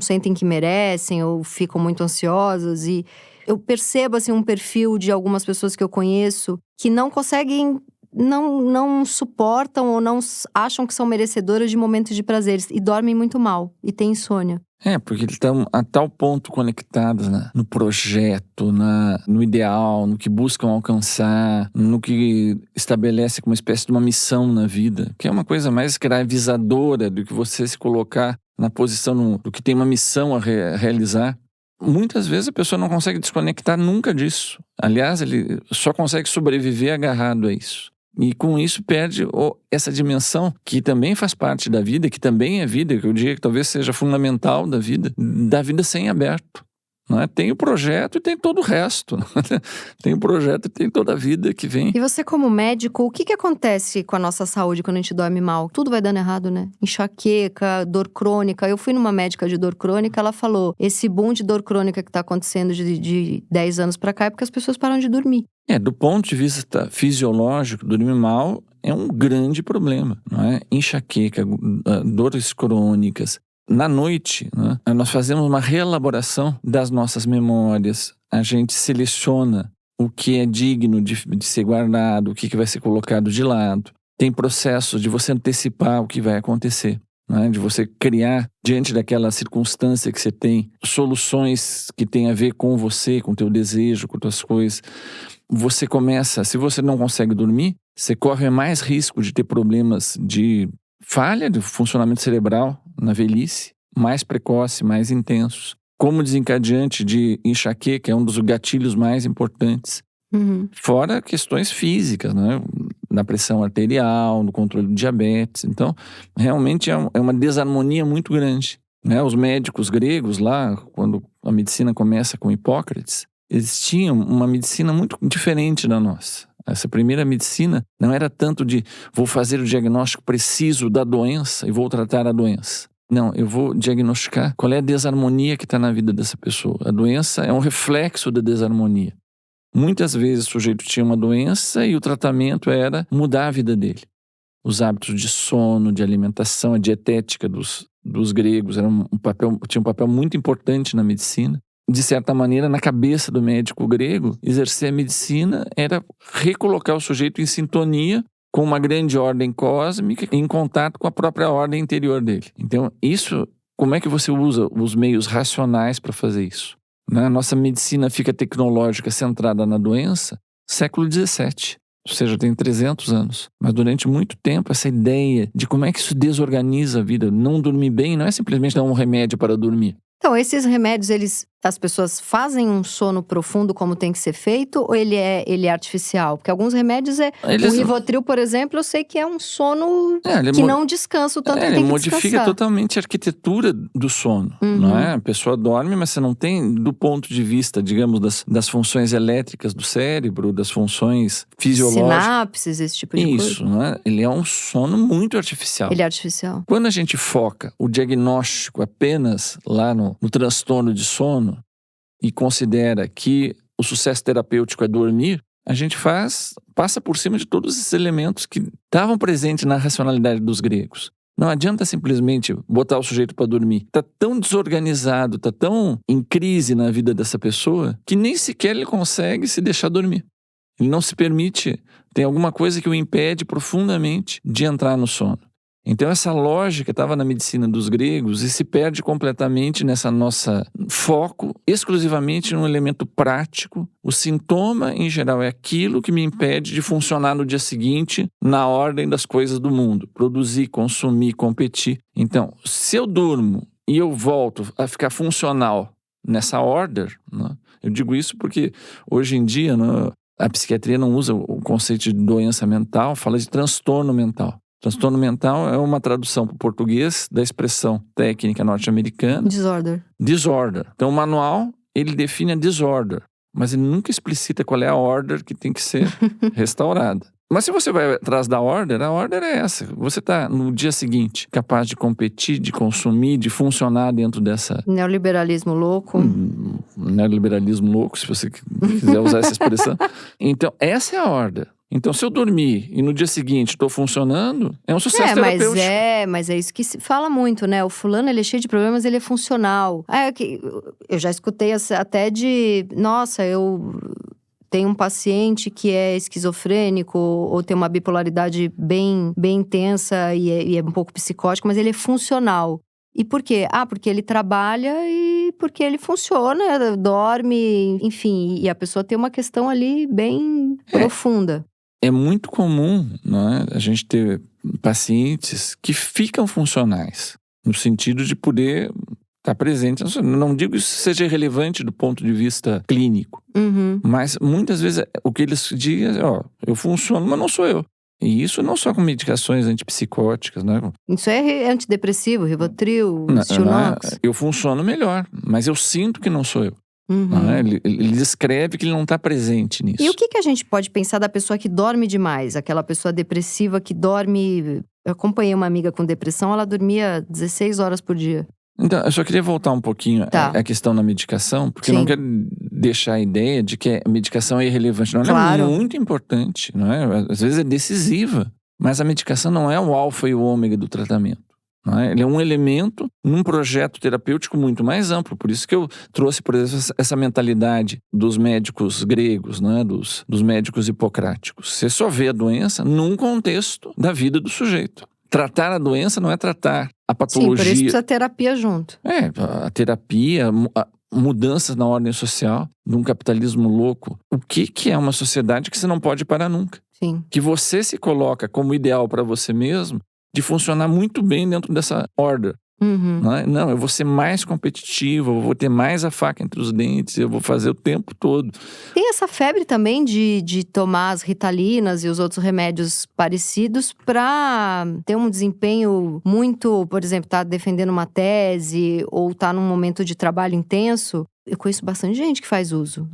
sentem que merecem ou ficam muito ansiosas e… Eu percebo, assim, um perfil de algumas pessoas que eu conheço que não conseguem, não suportam ou não acham que são merecedoras de momentos de prazeres e dormem muito mal e têm insônia. Porque eles estão a tal ponto conectados, né, no projeto, no ideal, no que buscam alcançar, no que estabelece como uma espécie de uma missão na vida, que é uma coisa mais escravizadora do que você se colocar na posição do que tem uma missão a realizar. Muitas vezes a pessoa não consegue desconectar nunca disso. Aliás, ele só consegue sobreviver agarrado a isso. E com isso perde essa dimensão que também faz parte da vida, que também é vida, que eu diria que talvez seja fundamental da vida sem aberto. Não é? Tem o projeto e tem todo o resto. Tem o projeto e tem toda a vida que vem. E você, como médico, o que acontece com a nossa saúde quando a gente dorme mal? Tudo vai dando errado, né? Enxaqueca, dor crônica. Eu fui numa médica de dor crônica, ela falou: esse boom de dor crônica que tá acontecendo de 10 anos pra cá é porque as pessoas param de dormir. Do ponto de vista fisiológico, dormir mal é um grande problema, não é? Enxaqueca, dores crônicas. Na noite, né, nós fazemos uma reelaboração das nossas memórias. A gente seleciona o que é digno de ser guardado, o que vai ser colocado de lado. Tem processo de você antecipar o que vai acontecer, né, de você criar, diante daquela circunstância que você tem, soluções que têm a ver com você, com o teu desejo, com tuas coisas. Você começa, se você não consegue dormir, você corre mais risco de ter problemas de falha do funcionamento cerebral na velhice, mais precoce, mais intensos. Como desencadeante de enxaqueca, é um dos gatilhos mais importantes. Fora questões físicas, né? Na pressão arterial, no controle do diabetes. Então, realmente é uma desarmonia muito grande, né? Os médicos gregos lá, quando a medicina começa com Hipócrates, eles tinham uma medicina muito diferente da nossa. Essa primeira medicina não era tanto de vou fazer o diagnóstico preciso da doença e vou tratar a doença. Não, eu vou diagnosticar qual é a desarmonia que está na vida dessa pessoa. A doença é um reflexo da desarmonia. Muitas vezes o sujeito tinha uma doença e o tratamento era mudar a vida dele. Os hábitos de sono, de alimentação, a dietética dos gregos tinha um papel muito importante na medicina. De certa maneira, na cabeça do médico grego, exercer a medicina era recolocar o sujeito em sintonia com uma grande ordem cósmica, em contato com a própria ordem interior dele. Então, como é que você usa os meios racionais para fazer isso? A nossa medicina fica tecnológica, centrada na doença, século XVII. Ou seja, tem 300 anos. Mas durante muito tempo, essa ideia de como é que isso desorganiza a vida, não dormir bem, não é simplesmente dar um remédio para dormir. Então, esses remédios, as pessoas fazem um sono profundo como tem que ser feito ou ele é artificial? Porque alguns remédios o Rivotril, por exemplo, eu sei que é um sono que não descansa o tanto que tem que descansar. Ele modifica totalmente a arquitetura do sono, não é? A pessoa dorme, mas você não tem, do ponto de vista, digamos, das funções elétricas do cérebro, das funções fisiológicas. Sinapses, esse tipo de coisa. Isso, não é? Ele é um sono muito artificial. Ele é artificial. Quando a gente foca o diagnóstico apenas lá no transtorno de sono e considera que o sucesso terapêutico é dormir, a gente passa por cima de todos esses elementos que estavam presentes na racionalidade dos gregos. Não adianta simplesmente botar o sujeito para dormir. Está tão desorganizado, está tão em crise na vida dessa pessoa que nem sequer ele consegue se deixar dormir. Ele não se permite, tem alguma coisa que o impede profundamente de entrar no sono. Então essa lógica estava na medicina dos gregos e se perde completamente nessa nossa foco exclusivamente num elemento prático. O sintoma, em geral, é aquilo que me impede de funcionar no dia seguinte na ordem das coisas do mundo. Produzir, consumir, competir. Então, se eu durmo e eu volto a ficar funcional nessa order, né? Eu digo isso porque hoje em dia, né, a psiquiatria não usa o conceito de doença mental, fala de transtorno mental. Transtorno mental é uma tradução para o português da expressão técnica norte-americana. Disorder. Então o manual, ele define a disorder, mas ele nunca explicita qual é a order que tem que ser restaurada. Mas se você vai atrás da order, a order é essa. Você está no dia seguinte capaz de competir, de consumir, de funcionar dentro dessa... Neoliberalismo louco. Neoliberalismo louco, se você quiser usar essa expressão. Então essa é a order. Então, se eu dormir e no dia seguinte estou funcionando, é um sucesso terapêutico. Mas é isso que se fala muito, né? O fulano, ele é cheio de problemas, ele é funcional. Eu já escutei até nossa, eu tenho um paciente que é esquizofrênico ou tem uma bipolaridade bem intensa e é um pouco psicótico, mas ele é funcional. E por quê? Porque ele trabalha e porque ele funciona, dorme, enfim. E a pessoa tem uma questão ali bem profunda. É muito comum, né, a gente ter pacientes que ficam funcionais, no sentido de poder estar presente. Não digo que isso seja irrelevante do ponto de vista clínico, mas muitas vezes o que eles dizem é, eu funciono, mas não sou eu. E isso não só com medicações antipsicóticas, né? Isso é antidepressivo, Rivotril, Stilnox. Eu funciono melhor, mas eu sinto que não sou eu. Ele descreve que ele não está presente nisso. E o que a gente pode pensar da pessoa que dorme demais? Aquela pessoa depressiva que dorme… Eu acompanhei uma amiga com depressão, ela dormia 16 horas por dia. Então, eu só queria voltar um pouquinho à questão da medicação, porque eu não quero deixar a ideia de que a medicação é irrelevante. Não, claro. Ela é muito importante, não é? Às vezes é decisiva, mas a medicação não é o alfa e o ômega do tratamento. Não é? Ele é um elemento num projeto terapêutico muito mais amplo. Por isso que eu trouxe, por exemplo, essa mentalidade dos médicos gregos, não é? dos médicos hipocráticos. Você só vê a doença num contexto da vida do sujeito. Tratar a doença não é tratar a patologia. Sim, por isso precisa terapia junto. A terapia, mudanças na ordem social, de um capitalismo louco. O que é uma sociedade que você não pode parar nunca? Sim. Que você se coloca como ideal para você mesmo de funcionar muito bem dentro dessa ordem. Não, eu vou ser mais competitivo, eu vou ter mais a faca entre os dentes, eu vou fazer o tempo todo. Tem essa febre também de tomar as Ritalinas e os outros remédios parecidos para ter um desempenho muito, por exemplo, tá defendendo uma tese ou tá num momento de trabalho intenso. Eu conheço bastante gente que faz uso.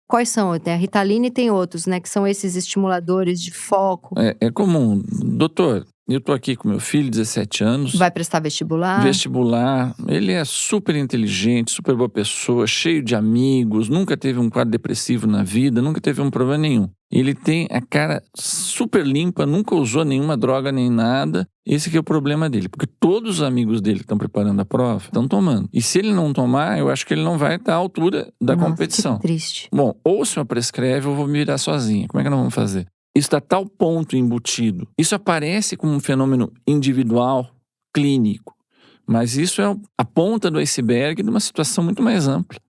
Quais são? Tem a Ritalina e tem outros, né? Que são esses estimuladores de foco. É comum. Doutor, eu tô aqui com meu filho, 17 anos. Vai prestar vestibular? Vestibular. Ele é super inteligente, super boa pessoa, cheio de amigos, nunca teve um quadro depressivo na vida, nunca teve um problema nenhum. Ele tem a cara super limpa, nunca usou nenhuma droga nem nada. Esse que é o problema dele, porque todos os amigos dele que estão preparando a prova estão tomando. E se ele não tomar, eu acho que ele não vai estar à altura da competição. Que triste. Bom, ou o senhor prescreve ou eu vou me virar sozinha. Como é que nós vamos fazer? Isso está a tal ponto embutido. Isso aparece como um fenômeno individual, clínico. Mas isso é a ponta do iceberg de uma situação muito mais ampla,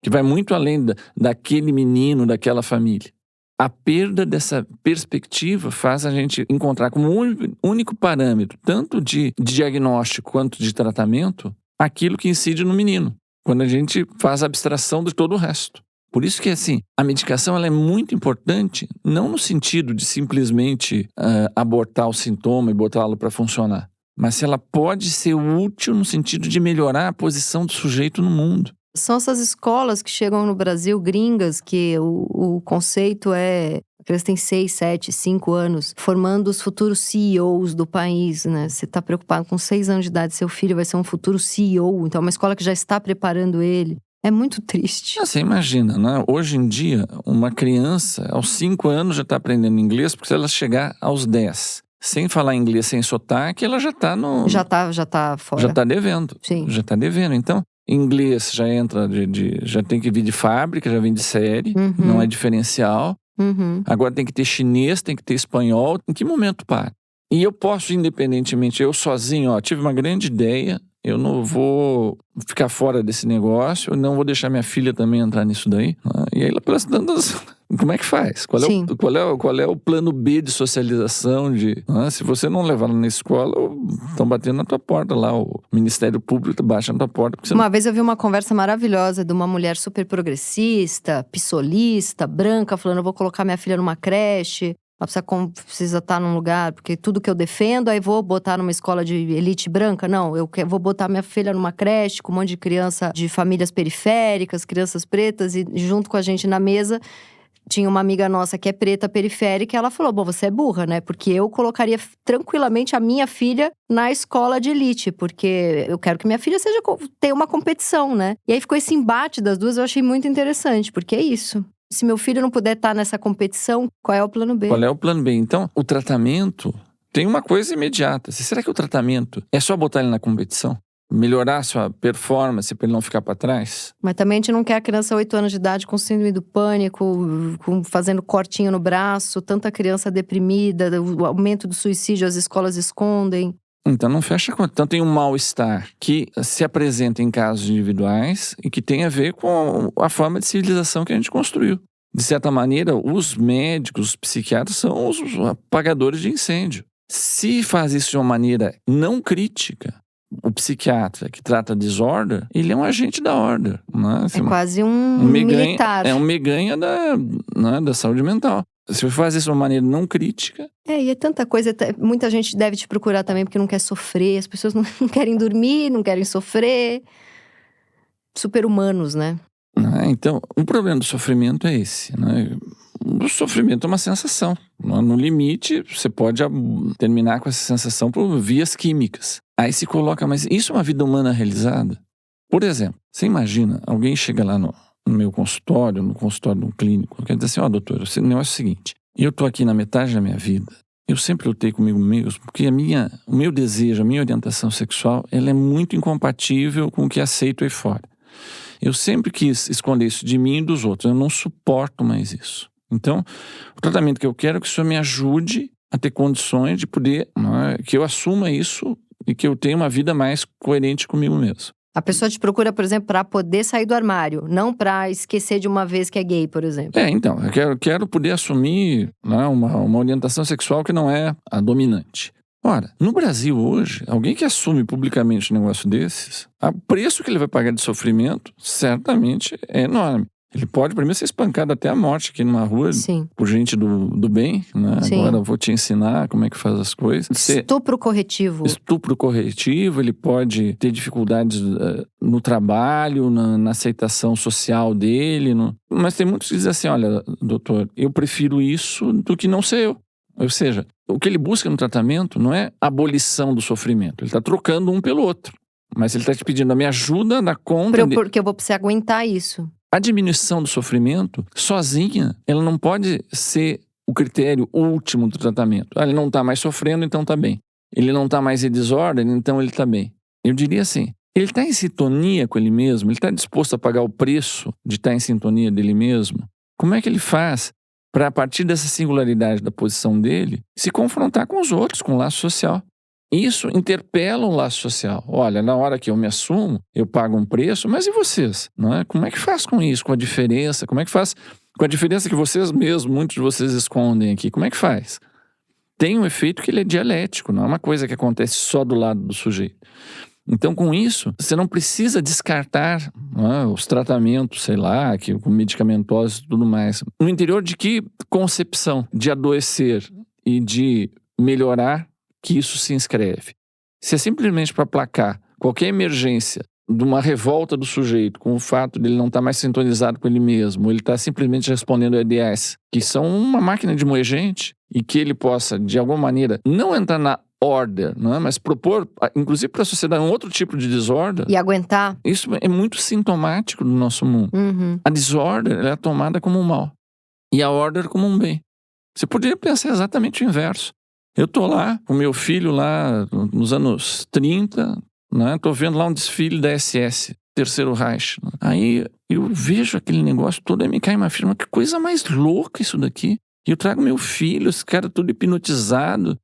que vai muito além daquele menino, daquela família. A perda dessa perspectiva faz a gente encontrar como único parâmetro, tanto de diagnóstico quanto de tratamento, aquilo que incide no menino, quando a gente faz a abstração de todo o resto. Por isso que, assim, a medicação ela é muito importante, não no sentido de simplesmente abortar o sintoma e botá-lo para funcionar, mas se ela pode ser útil no sentido de melhorar a posição do sujeito no mundo. São essas escolas que chegam no Brasil, gringas, que o conceito é… Eles têm 6, 7, 5 anos, formando os futuros CEOs do país, né? Você está preocupado com 6 anos de idade, seu filho vai ser um futuro CEO. Então é uma escola que já está preparando ele. É muito triste. Você imagina, né? Hoje em dia, uma criança, aos 5 anos, já está aprendendo inglês, porque se ela chegar aos 10, sem falar inglês, sem sotaque, ela já está no… Já tá fora. Já está devendo. Sim. Já está devendo. Então, inglês já entra já tem que vir de fábrica, já vem de série, não é diferencial. Agora tem que ter chinês, tem que ter espanhol. Em que momento para? E eu posso, independentemente, eu sozinho, tive uma grande ideia, eu não vou ficar fora desse negócio, eu não vou deixar minha filha também entrar nisso daí. E aí ela pelas tantas… Como é que faz? Qual é o plano B de socialização? Se você não levar ela na escola, estão batendo na tua porta lá, o Ministério Público baixa na tua porta. Uma vez eu vi uma conversa maravilhosa de uma mulher super progressista, pissolista, branca, falando: eu vou colocar minha filha numa creche, ela precisa estar num lugar, porque tudo que eu defendo, aí vou botar numa escola de elite branca. Não, vou botar minha filha numa creche com um monte de criança de famílias periféricas, crianças pretas, e junto com a gente na mesa… Tinha uma amiga nossa que é preta periférica e ela falou: bom, você é burra, né? Porque eu colocaria tranquilamente a minha filha na escola de elite, porque eu quero que minha filha tenha uma competição, né? E aí ficou esse embate das duas, eu achei muito interessante, porque é isso. Se meu filho não puder estar nessa competição, qual é o plano B? Qual é o plano B? Então, o tratamento tem uma coisa imediata. Será que o tratamento é só botar ele na competição? Melhorar a sua performance para ele não ficar para trás? Mas também a gente não quer a criança 8 anos de idade com síndrome do pânico, fazendo cortinho no braço, tanta criança deprimida, o aumento do suicídio, as escolas escondem. Então não fecha a conta. Então tem um mal-estar que se apresenta em casos individuais e que tem a ver com a forma de civilização que a gente construiu. De certa maneira, os médicos, os psiquiatras são os apagadores de incêndio. Se faz isso de uma maneira não crítica, o psiquiatra que trata desordem, ele é um agente da ordem. Né? É quase um militar. É um meganha da saúde mental. Se você faz isso de uma maneira não crítica… E é tanta coisa, muita gente deve te procurar também porque não quer sofrer, as pessoas não querem dormir, não querem sofrer. Super-humanos, né? Então, o problema do sofrimento é esse, né? O sofrimento é uma sensação. No limite, você pode terminar com essa sensação por vias químicas. Aí se coloca, mas isso é uma vida humana realizada? Por exemplo, você imagina, alguém chega lá no meu consultório, no consultório de um clínico, quer dizer assim, doutor, o negócio é o seguinte, eu tô aqui na metade da minha vida, eu sempre lutei comigo mesmo, porque o meu desejo, a minha orientação sexual, ela é muito incompatível com o que aceito aí fora. Eu sempre quis esconder isso de mim e dos outros, eu não suporto mais isso. Então, o tratamento que eu quero é que o senhor me ajude a ter condições de poder, que eu assuma isso e que eu tenha uma vida mais coerente comigo mesmo. A pessoa te procura, por exemplo, para poder sair do armário, não para esquecer de uma vez que é gay, por exemplo. Então, eu quero poder assumir uma orientação sexual que não é a dominante. Ora, no Brasil hoje, alguém que assume publicamente um negócio desses, o preço que ele vai pagar de sofrimento, certamente é enorme. Ele pode, primeiro, ser espancado até a morte aqui numa rua, Sim. Por gente do bem, né? Agora eu vou te ensinar como é que faz as coisas. Estupro corretivo. Estupro corretivo, ele pode ter dificuldades no trabalho, na aceitação social dele. Mas tem muitos que dizem assim, olha, doutor, eu prefiro isso do que não ser eu. Ou seja, o que ele busca no tratamento não é abolição do sofrimento, ele está trocando um pelo outro. Mas ele está te pedindo a minha ajuda na conta… Porque eu vou precisar aguentar isso. A diminuição do sofrimento, sozinha, ela não pode ser o critério último do tratamento. Ele não está mais sofrendo, então está bem. Ele não está mais em desordem, então ele está bem. Eu diria assim, ele está em sintonia com ele mesmo? Ele está disposto a pagar o preço de estar em sintonia dele mesmo? Como é que ele faz para, a partir dessa singularidade da posição dele, se confrontar com os outros, com o laço social? Isso interpela o laço social. Olha, na hora que eu me assumo, eu pago um preço, mas e vocês? Não é? Como é que faz com isso, com a diferença? Como é que faz com a diferença que vocês mesmos, muitos de vocês escondem aqui? Como é que faz? Tem um efeito que ele é dialético, não é uma coisa que acontece só do lado do sujeito. Então, com isso, você não precisa descartar os tratamentos, sei lá, com medicamentosos e tudo mais. No interior de que concepção de adoecer e de melhorar que isso se inscreve? Se é simplesmente para aplacar qualquer emergência de uma revolta do sujeito com o fato de ele não estar mais sintonizado com ele mesmo, ele está simplesmente respondendo a EDS, que são uma máquina de moer gente, e que ele possa, de alguma maneira, não entrar na order, não é? Mas propor, inclusive para a sociedade, um outro tipo de desordem. E aguentar. Isso é muito sintomático do nosso mundo. Uhum. A desordem é tomada como um mal e a order como um bem. Você poderia pensar exatamente o inverso. Eu tô lá com meu filho lá nos anos 30, né? Tô vendo lá um desfile da SS, Terceiro Reich. Né? Aí eu vejo aquele negócio todo e me cai uma ficha, que coisa mais louca isso daqui. E eu trago meu filho, esse cara todo hipnotizado.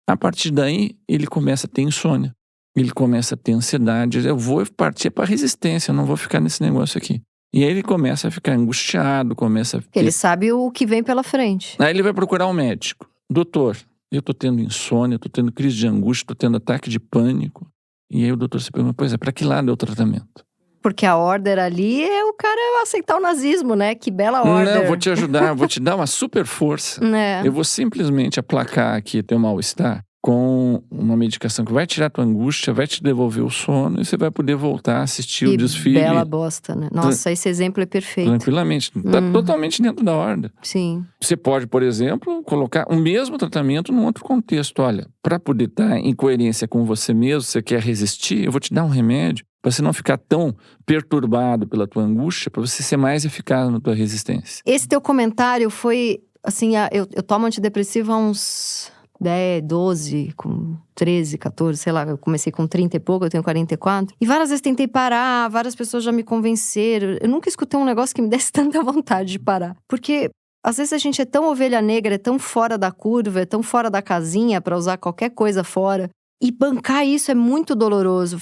A partir daí, ele começa a ter insônia. Ele começa a ter ansiedade. Eu vou partir para a resistência, eu não vou ficar nesse negócio aqui. E aí ele começa a ficar angustiado, começa a… Ele sabe o que vem pela frente. Aí ele vai procurar um médico. Doutor, eu tô tendo insônia, tô tendo crise de angústia, tô tendo ataque de pânico. E aí o doutor se pergunta, pois é, para que lado é o tratamento? Porque a order ali é o cara aceitar o nazismo, né? Que bela order. Não, eu vou te ajudar, vou te dar uma super força. Eu vou simplesmente aplacar aqui teu mal-estar com uma medicação que vai tirar tua angústia, vai te devolver o sono e você vai poder voltar a assistir o desfile. Bela bosta, né? Nossa, esse exemplo é perfeito. Tranquilamente. Tá totalmente dentro da ordem. Sim. Você pode, por exemplo, colocar o mesmo tratamento num outro contexto. Olha, para poder estar em coerência com você mesmo, você quer resistir, eu vou te dar um remédio para você não ficar tão perturbado pela tua angústia, para você ser mais eficaz na tua resistência. Esse teu comentário foi, assim, eu tomo antidepressivo há uns 10, 12, com 13, 14, sei lá. Eu comecei com 30 e pouco, eu tenho 44. E várias vezes tentei parar, várias pessoas já me convenceram. Eu nunca escutei um negócio que me desse tanta vontade de parar. Porque às vezes a gente é tão ovelha negra, é tão fora da curva, é tão fora da casinha para usar qualquer coisa fora. E bancar isso é muito doloroso.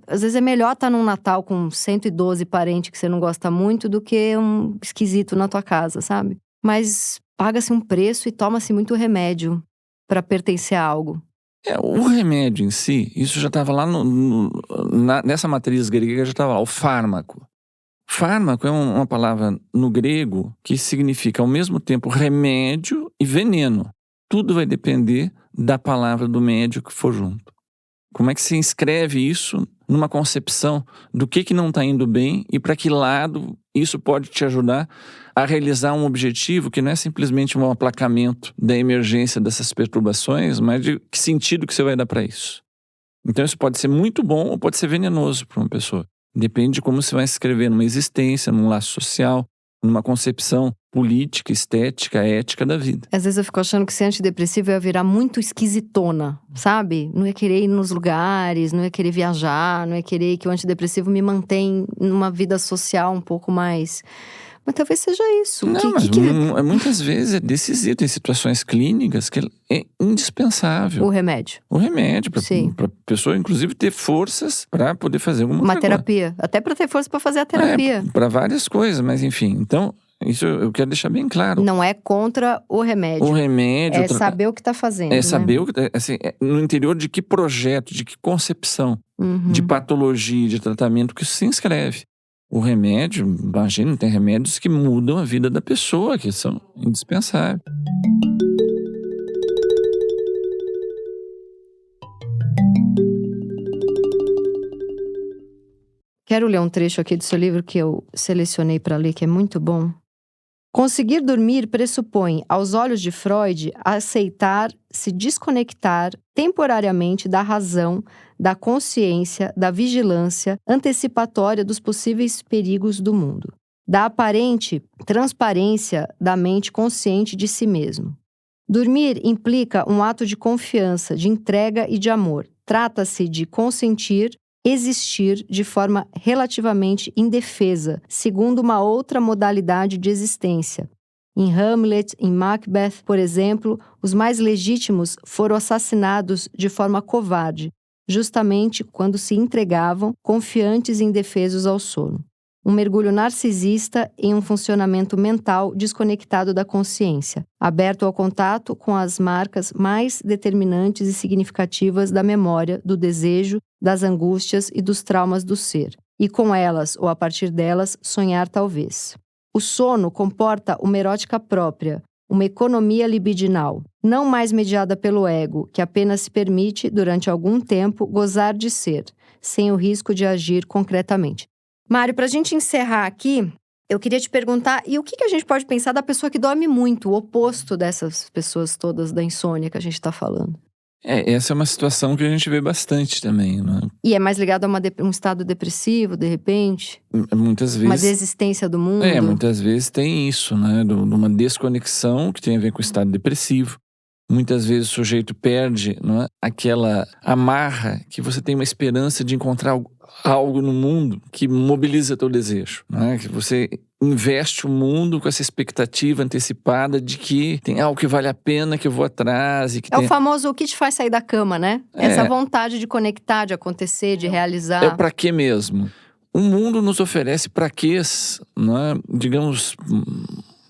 Às vezes é melhor estar num Natal com 112 parentes que você não gosta muito do que um esquisito na tua casa, sabe? Mas paga-se um preço e toma-se muito remédio para pertencer a algo. O remédio em si, isso já estava lá nessa matriz grega, já estava lá, o fármaco. Fármaco é uma palavra no grego que significa ao mesmo tempo remédio e veneno. Tudo vai depender da palavra do médico que for junto. Como é que se inscreve isso numa concepção do que não está indo bem e para que lado isso pode te ajudar a realizar um objetivo que não é simplesmente um aplacamento da emergência dessas perturbações, mas de que sentido que você vai dar para isso. Então isso pode ser muito bom ou pode ser venenoso para uma pessoa. Depende de como você vai se inscrever numa existência, num laço social, numa concepção política, estética, ética da vida. Às vezes eu fico achando que ser antidepressivo ia virar muito esquisitona, sabe? Não ia querer ir nos lugares, não ia querer viajar, não ia querer que o antidepressivo me mantenha numa vida social um pouco mais... Mas talvez seja isso. Não, muitas vezes é decisivo. Tem situações clínicas que é indispensável. O remédio. O remédio, para a pessoa, inclusive, ter forças para poder fazer uma terapia. Até para ter força para fazer a terapia. Para várias coisas, mas enfim. Então, isso eu quero deixar bem claro. Não é contra o remédio. O remédio… É saber o que está fazendo. É saber o que… Assim, no interior de que projeto, de que concepção, de patologia, de tratamento que isso se inscreve. O remédio, imagina, tem remédios que mudam a vida da pessoa, que são indispensáveis. Quero ler um trecho aqui do seu livro que eu selecionei para ler, que é muito bom. Conseguir dormir pressupõe, aos olhos de Freud, aceitar se desconectar temporariamente da razão, da consciência, da vigilância antecipatória dos possíveis perigos do mundo, da aparente transparência da mente consciente de si mesmo. Dormir implica um ato de confiança, de entrega e de amor. Trata-se de consentir, existir de forma relativamente indefesa, segundo uma outra modalidade de existência. Em Hamlet, em Macbeth, por exemplo, os mais legítimos foram assassinados de forma covarde, justamente quando se entregavam, confiantes e indefesos ao sono. Um mergulho narcisista em um funcionamento mental desconectado da consciência, aberto ao contato com as marcas mais determinantes e significativas da memória, do desejo, das angústias e dos traumas do ser, e com elas, ou a partir delas, sonhar talvez. O sono comporta uma erótica própria, uma economia libidinal, não mais mediada pelo ego, que apenas se permite, durante algum tempo, gozar de ser, sem o risco de agir concretamente. Mário, para a gente encerrar aqui, eu queria te perguntar, e o que a gente pode pensar da pessoa que dorme muito, o oposto dessas pessoas todas da insônia que a gente está falando? Essa é uma situação que a gente vê bastante também, né? E é mais ligado a um estado depressivo, de repente? Muitas vezes… Uma desistência do mundo? Muitas vezes tem isso, né? De uma desconexão que tem a ver com o estado depressivo. Muitas vezes o sujeito perde, não é? Aquela amarra que você tem uma esperança de encontrar algo no mundo que mobiliza teu desejo, não é? Que você investe o mundo com essa expectativa antecipada de que tem algo que vale a pena, que eu vou atrás. E que o famoso o que te faz sair da cama, né? Essa vontade de conectar, de acontecer, de realizar. É o pra quê mesmo. O mundo nos oferece praquês, não é? Digamos,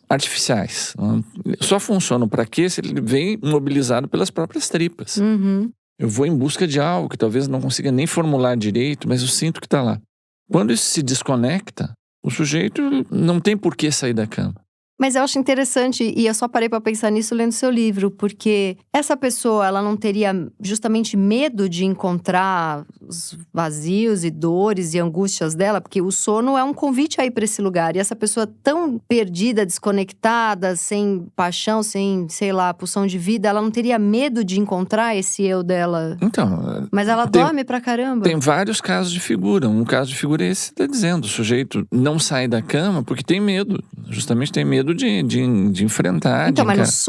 artificiais. Não é? Só funciona o praquê se ele vem mobilizado pelas próprias tripas. Eu vou em busca de algo que talvez não consiga nem formular direito, mas eu sinto que está lá. Quando isso se desconecta, o sujeito não tem por que sair da cama. Mas eu acho interessante, e eu só parei para pensar nisso lendo seu livro, porque essa pessoa, ela não teria justamente medo de encontrar os vazios e dores e angústias dela, porque o sono é um convite a ir para esse lugar. E essa pessoa tão perdida, desconectada, sem paixão, sem, sei lá, pulsão de vida, ela não teria medo de encontrar esse eu dela. Então, Mas ela dorme pra caramba. tem vários casos de figura. Um caso de figura é esse que você está dizendo. O sujeito não sai da cama porque tem medo. Justamente tem medo de enfrentar. Então, mas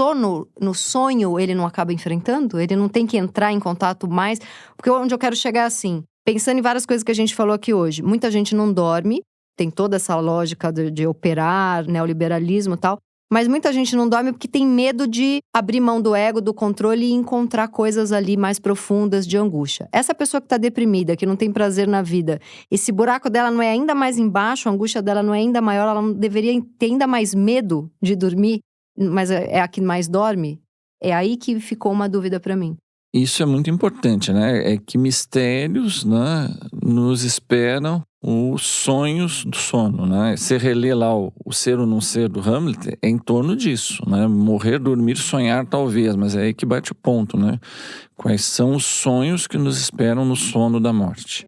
no sonho, ele não acaba enfrentando? Ele não tem que entrar em contato mais? Porque onde eu quero chegar é assim, pensando em várias coisas que a gente falou aqui hoje. Muita gente não dorme, tem toda essa lógica de operar, neoliberalismo e tal. Mas muita gente não dorme porque tem medo de abrir mão do ego, do controle e encontrar coisas ali mais profundas de angústia. Essa pessoa que tá deprimida, que não tem prazer na vida, esse buraco dela não é ainda mais embaixo, a angústia dela não é ainda maior, ela não deveria ter ainda mais medo de dormir, mas é a que mais dorme? É aí que ficou uma dúvida pra mim. Isso é muito importante, né? É que mistérios, né, nos esperam os sonhos do sono, né? Você relê lá o Ser ou Não Ser do Hamlet, é em torno disso, né? Morrer, dormir, sonhar talvez, mas é aí que bate o ponto, né? Quais são os sonhos que nos esperam no sono da morte?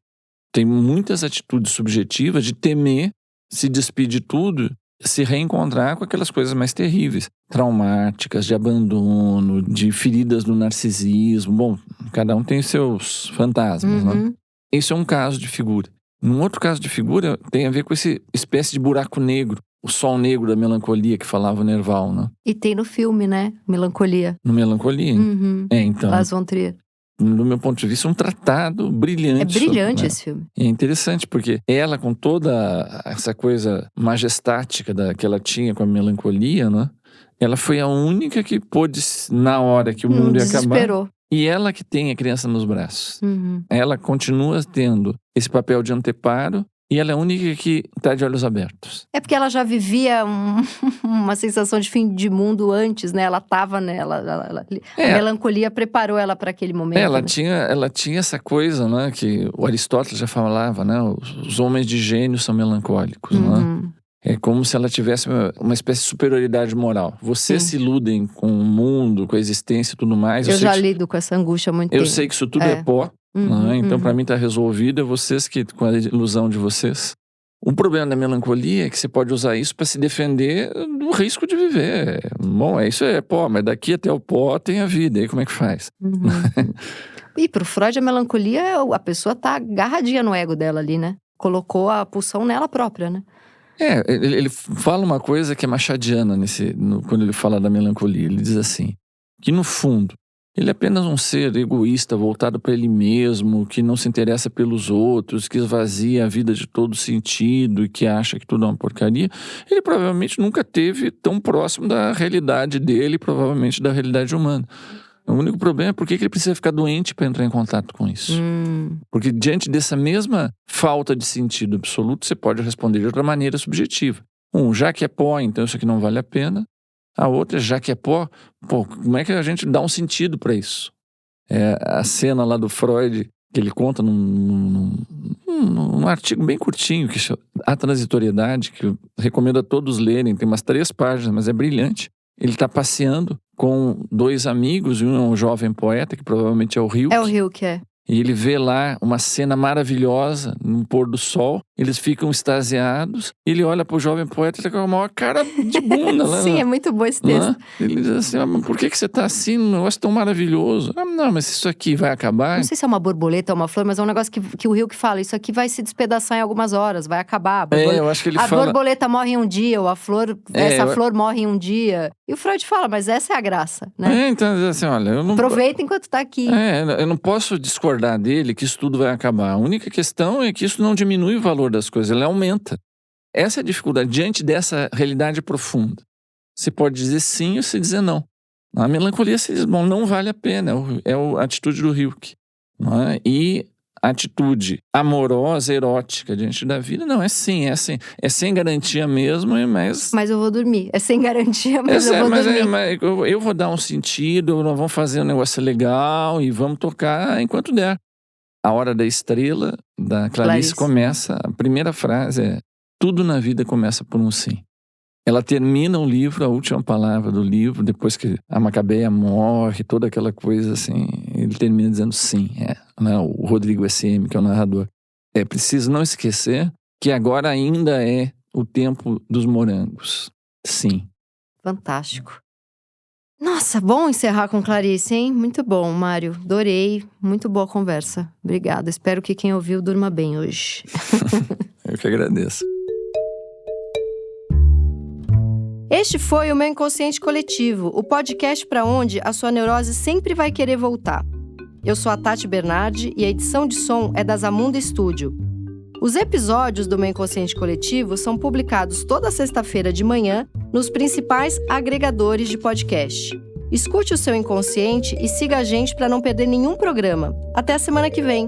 Tem muitas atitudes subjetivas de temer, se despedir de tudo, se reencontrar com aquelas coisas mais terríveis, traumáticas, de abandono, de feridas do narcisismo. Bom, cada um tem seus fantasmas, né? Esse é um caso de figura. Um outro caso de figura tem a ver com essa espécie de buraco negro, o sol negro da melancolia que falava o Nerval, né? E tem no filme, né? Melancolia. No Melancolia. Então. Lars von Trier. Do meu ponto de vista, um tratado brilhante. É brilhante né? esse filme. É interessante, porque ela, com toda essa coisa majestática que ela tinha com a melancolia, né? Ela foi a única que pôde, na hora que o mundo ia acabar. E ela que tem a criança nos braços. Ela continua tendo esse papel de anteparo. E ela é a única que está de olhos abertos. É porque ela já vivia uma sensação de fim de mundo antes, né? Ela estava nela. A melancolia preparou ela para aquele momento. Ela tinha essa coisa, né? Que o Aristóteles já falava, né? Os homens de gênio são melancólicos, né? É como se ela tivesse uma espécie de superioridade moral. Vocês se iludem com o mundo, com a existência e tudo mais. Eu já lido com essa angústia há muito tempo. Eu sei que isso tudo é pó. Então, para mim, está resolvido. É vocês que, com a ilusão de vocês. O problema da melancolia é que você pode usar isso para se defender do risco de viver. Bom, isso é pó, mas daqui até o pó tem a vida. E aí como é que faz? E pro Freud, a melancolia, a pessoa tá agarradinha no ego dela ali, né? Colocou a pulsão nela própria, né? Ele fala uma coisa que é machadiana quando ele fala da melancolia. Ele diz assim, que no fundo, ele é apenas um ser egoísta, voltado para ele mesmo, que não se interessa pelos outros, que esvazia a vida de todo sentido e que acha que tudo é uma porcaria. Ele provavelmente nunca esteve tão próximo da realidade dele, provavelmente da realidade humana. O único problema é por que ele precisa ficar doente para entrar em contato com isso. Porque diante dessa mesma falta de sentido absoluto, você pode responder de outra maneira subjetiva. Já que é pó, então isso aqui não vale a pena. A outra, já que é pó, como é que a gente dá um sentido para isso? A cena lá do Freud, que ele conta num artigo bem curtinho, que chama A Transitoriedade, que eu recomendo a todos lerem, tem umas 3 páginas, mas é brilhante. Ele está passeando com 2 amigos, um é um jovem poeta, que provavelmente é o Rilke. É o Rilke, é. E ele vê lá uma cena maravilhosa, no pôr do sol. Eles ficam extasiados. Ele olha pro jovem poeta e tá com a maior cara de bunda. Sim, é muito bom esse texto. Ele diz assim, por que você tá assim num negócio tão maravilhoso? Não, mas isso aqui vai acabar. Não sei se é uma borboleta ou uma flor, mas é um negócio que o Rilke fala. Isso aqui vai se despedaçar em algumas horas, vai acabar. Eu acho que ele fala... A borboleta morre em um dia, ou essa flor morre em um dia. E o Freud fala, mas essa é a graça, né? Então, assim, olha... eu não aproveita enquanto tá aqui. Eu não posso discordar dele que isso tudo vai acabar. A única questão é que isso não diminui o valor das coisas, ele aumenta. Essa é a dificuldade. Diante dessa realidade profunda, você pode dizer sim ou você dizer não. A melancolia, você diz, bom, não vale a pena. É a atitude do Rilke. Não é? E a atitude amorosa, erótica diante da vida, não, é sim. É sem garantia mesmo, mas... Mas eu vou dormir. É sem garantia, mas eu vou dormir. Eu vou dar um sentido, nós vamos fazer um negócio legal e vamos tocar enquanto der. A Hora da Estrela, da Clarice começa, a primeira frase é: tudo na vida começa por um sim. Ela termina o livro, a última palavra do livro, depois que a Macabeia morre, toda aquela coisa assim, ele termina dizendo sim, né? O Rodrigo SM, que é o narrador. É preciso não esquecer que agora ainda é o tempo dos morangos. Sim. Fantástico. Nossa, bom encerrar com Clarice, hein? Muito bom, Mário. Adorei. Muito boa conversa. Obrigada. Espero que quem ouviu durma bem hoje. Eu que agradeço. Este foi o Meu Inconsciente Coletivo, o podcast para onde a sua neurose sempre vai querer voltar. Eu sou a Tati Bernardi e a edição de som é da Zamunda Studio. Os episódios do Meu Inconsciente Coletivo são publicados toda sexta-feira de manhã nos principais agregadores de podcast. Escute o seu inconsciente e siga a gente para não perder nenhum programa. Até a semana que vem!